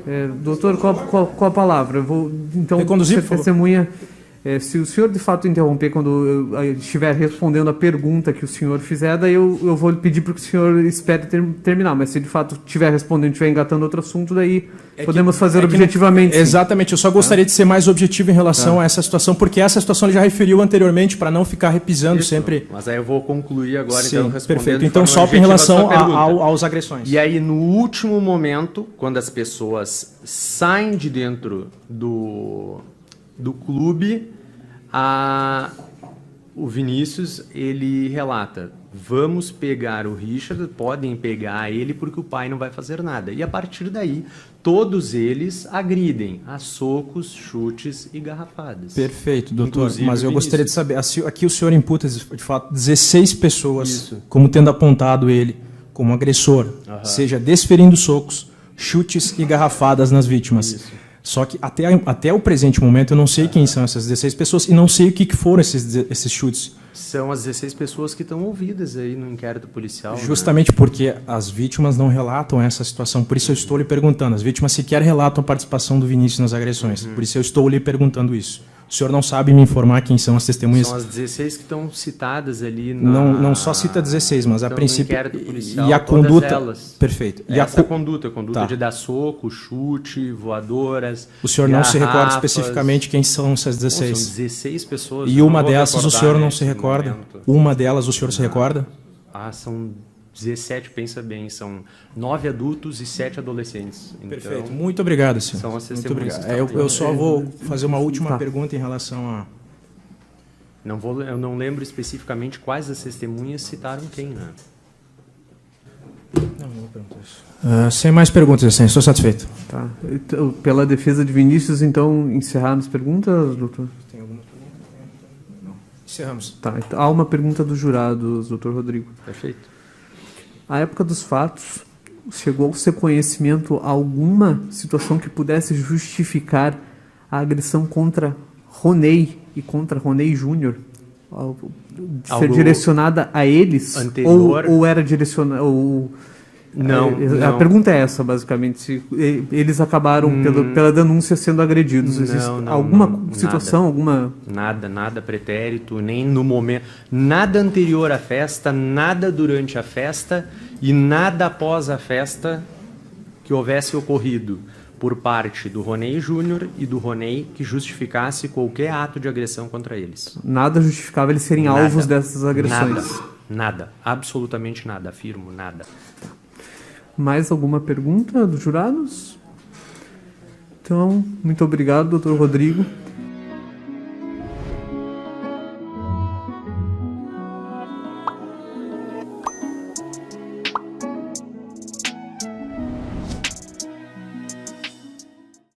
Doutor, qual a palavra? Eu vou, então, reconduzir, por favor. Testemunha, se o senhor de fato interromper quando eu estiver respondendo a pergunta que o senhor fizer, daí eu vou lhe pedir para que o senhor espere terminar. Mas se de fato estiver respondendo, estiver engatando outro assunto, daí podemos fazer objetivamente. Exatamente, eu só gostaria de ser mais objetivo em relação a essa situação, porque essa situação ele já referiu anteriormente, para não ficar repisando sempre. Mas aí eu vou concluir agora, Sim, então, respondendo. perfeito. Então, só em relação aos agressões. E aí, no último momento, quando as pessoas saem de dentro do clube, o Vinícius, ele relata: vamos pegar o Richard, podem pegar ele porque o pai não vai fazer nada. E a partir daí, todos eles agridem a socos, chutes e garrafadas. Perfeito, doutor. Inclusive mas eu Vinícius. gostaria de saber, aqui o senhor imputa, de fato, 16 pessoas como tendo apontado ele como agressor, seja desferindo socos, chutes e garrafadas nas vítimas. Isso. Só que até o presente momento eu não sei quem são essas 16 pessoas e não sei o que foram esses chutes. São as 16 pessoas que estão ouvidas aí no inquérito policial. Justamente porque as vítimas não relatam essa situação, por isso eu estou lhe perguntando. As vítimas sequer relatam a participação do Vinícius nas agressões, por isso eu estou lhe perguntando isso. O senhor não sabe me informar quem são as testemunhas? São as 16 que estão citadas ali Não só cita 16, mas a princípio... policial, e a conduta... elas. Perfeito. E essa conduta de dar soco, chute, voadoras... O senhor não se recorda especificamente quem são essas 16? São 16 pessoas. E uma dessas o senhor não se recorda? Momento. Uma delas o senhor se recorda? São 17, pensa bem, são 9 adultos e 7 adolescentes. Então, perfeito, muito obrigado, senhor. São as muito obrigado. testemunhas. Eu só vou fazer uma última pergunta em relação a... Eu não lembro especificamente quais das testemunhas citaram quem, né? Não vou perguntar isso. Sem mais perguntas, assim, estou satisfeito. Tá. Então, pela defesa de Vinícius, então, encerrar as perguntas, doutor? Tem alguma pergunta? Não. Encerramos. Tá. Então, há uma pergunta dos jurados, doutor Rodrigo. Perfeito. À época dos fatos, chegou ao seu conhecimento alguma situação que pudesse justificar a agressão contra Ronei e contra Ronei Júnior? Ser direcionada a eles? Anterior? Ou era direcionada... Não. A pergunta é essa, basicamente. Se eles acabaram, pela denúncia, sendo agredidos. Existe alguma situação, alguma... Nada pretérito, nem no momento... Nada anterior à festa, nada durante a festa e nada após a festa que houvesse ocorrido por parte do Ronei Júnior e do Ronei que justificasse qualquer ato de agressão contra eles. Nada justificava eles serem alvos dessas agressões? Nada. Absolutamente nada. Afirmo, nada. Mais alguma pergunta dos jurados? Então, muito obrigado, doutor Rodrigo.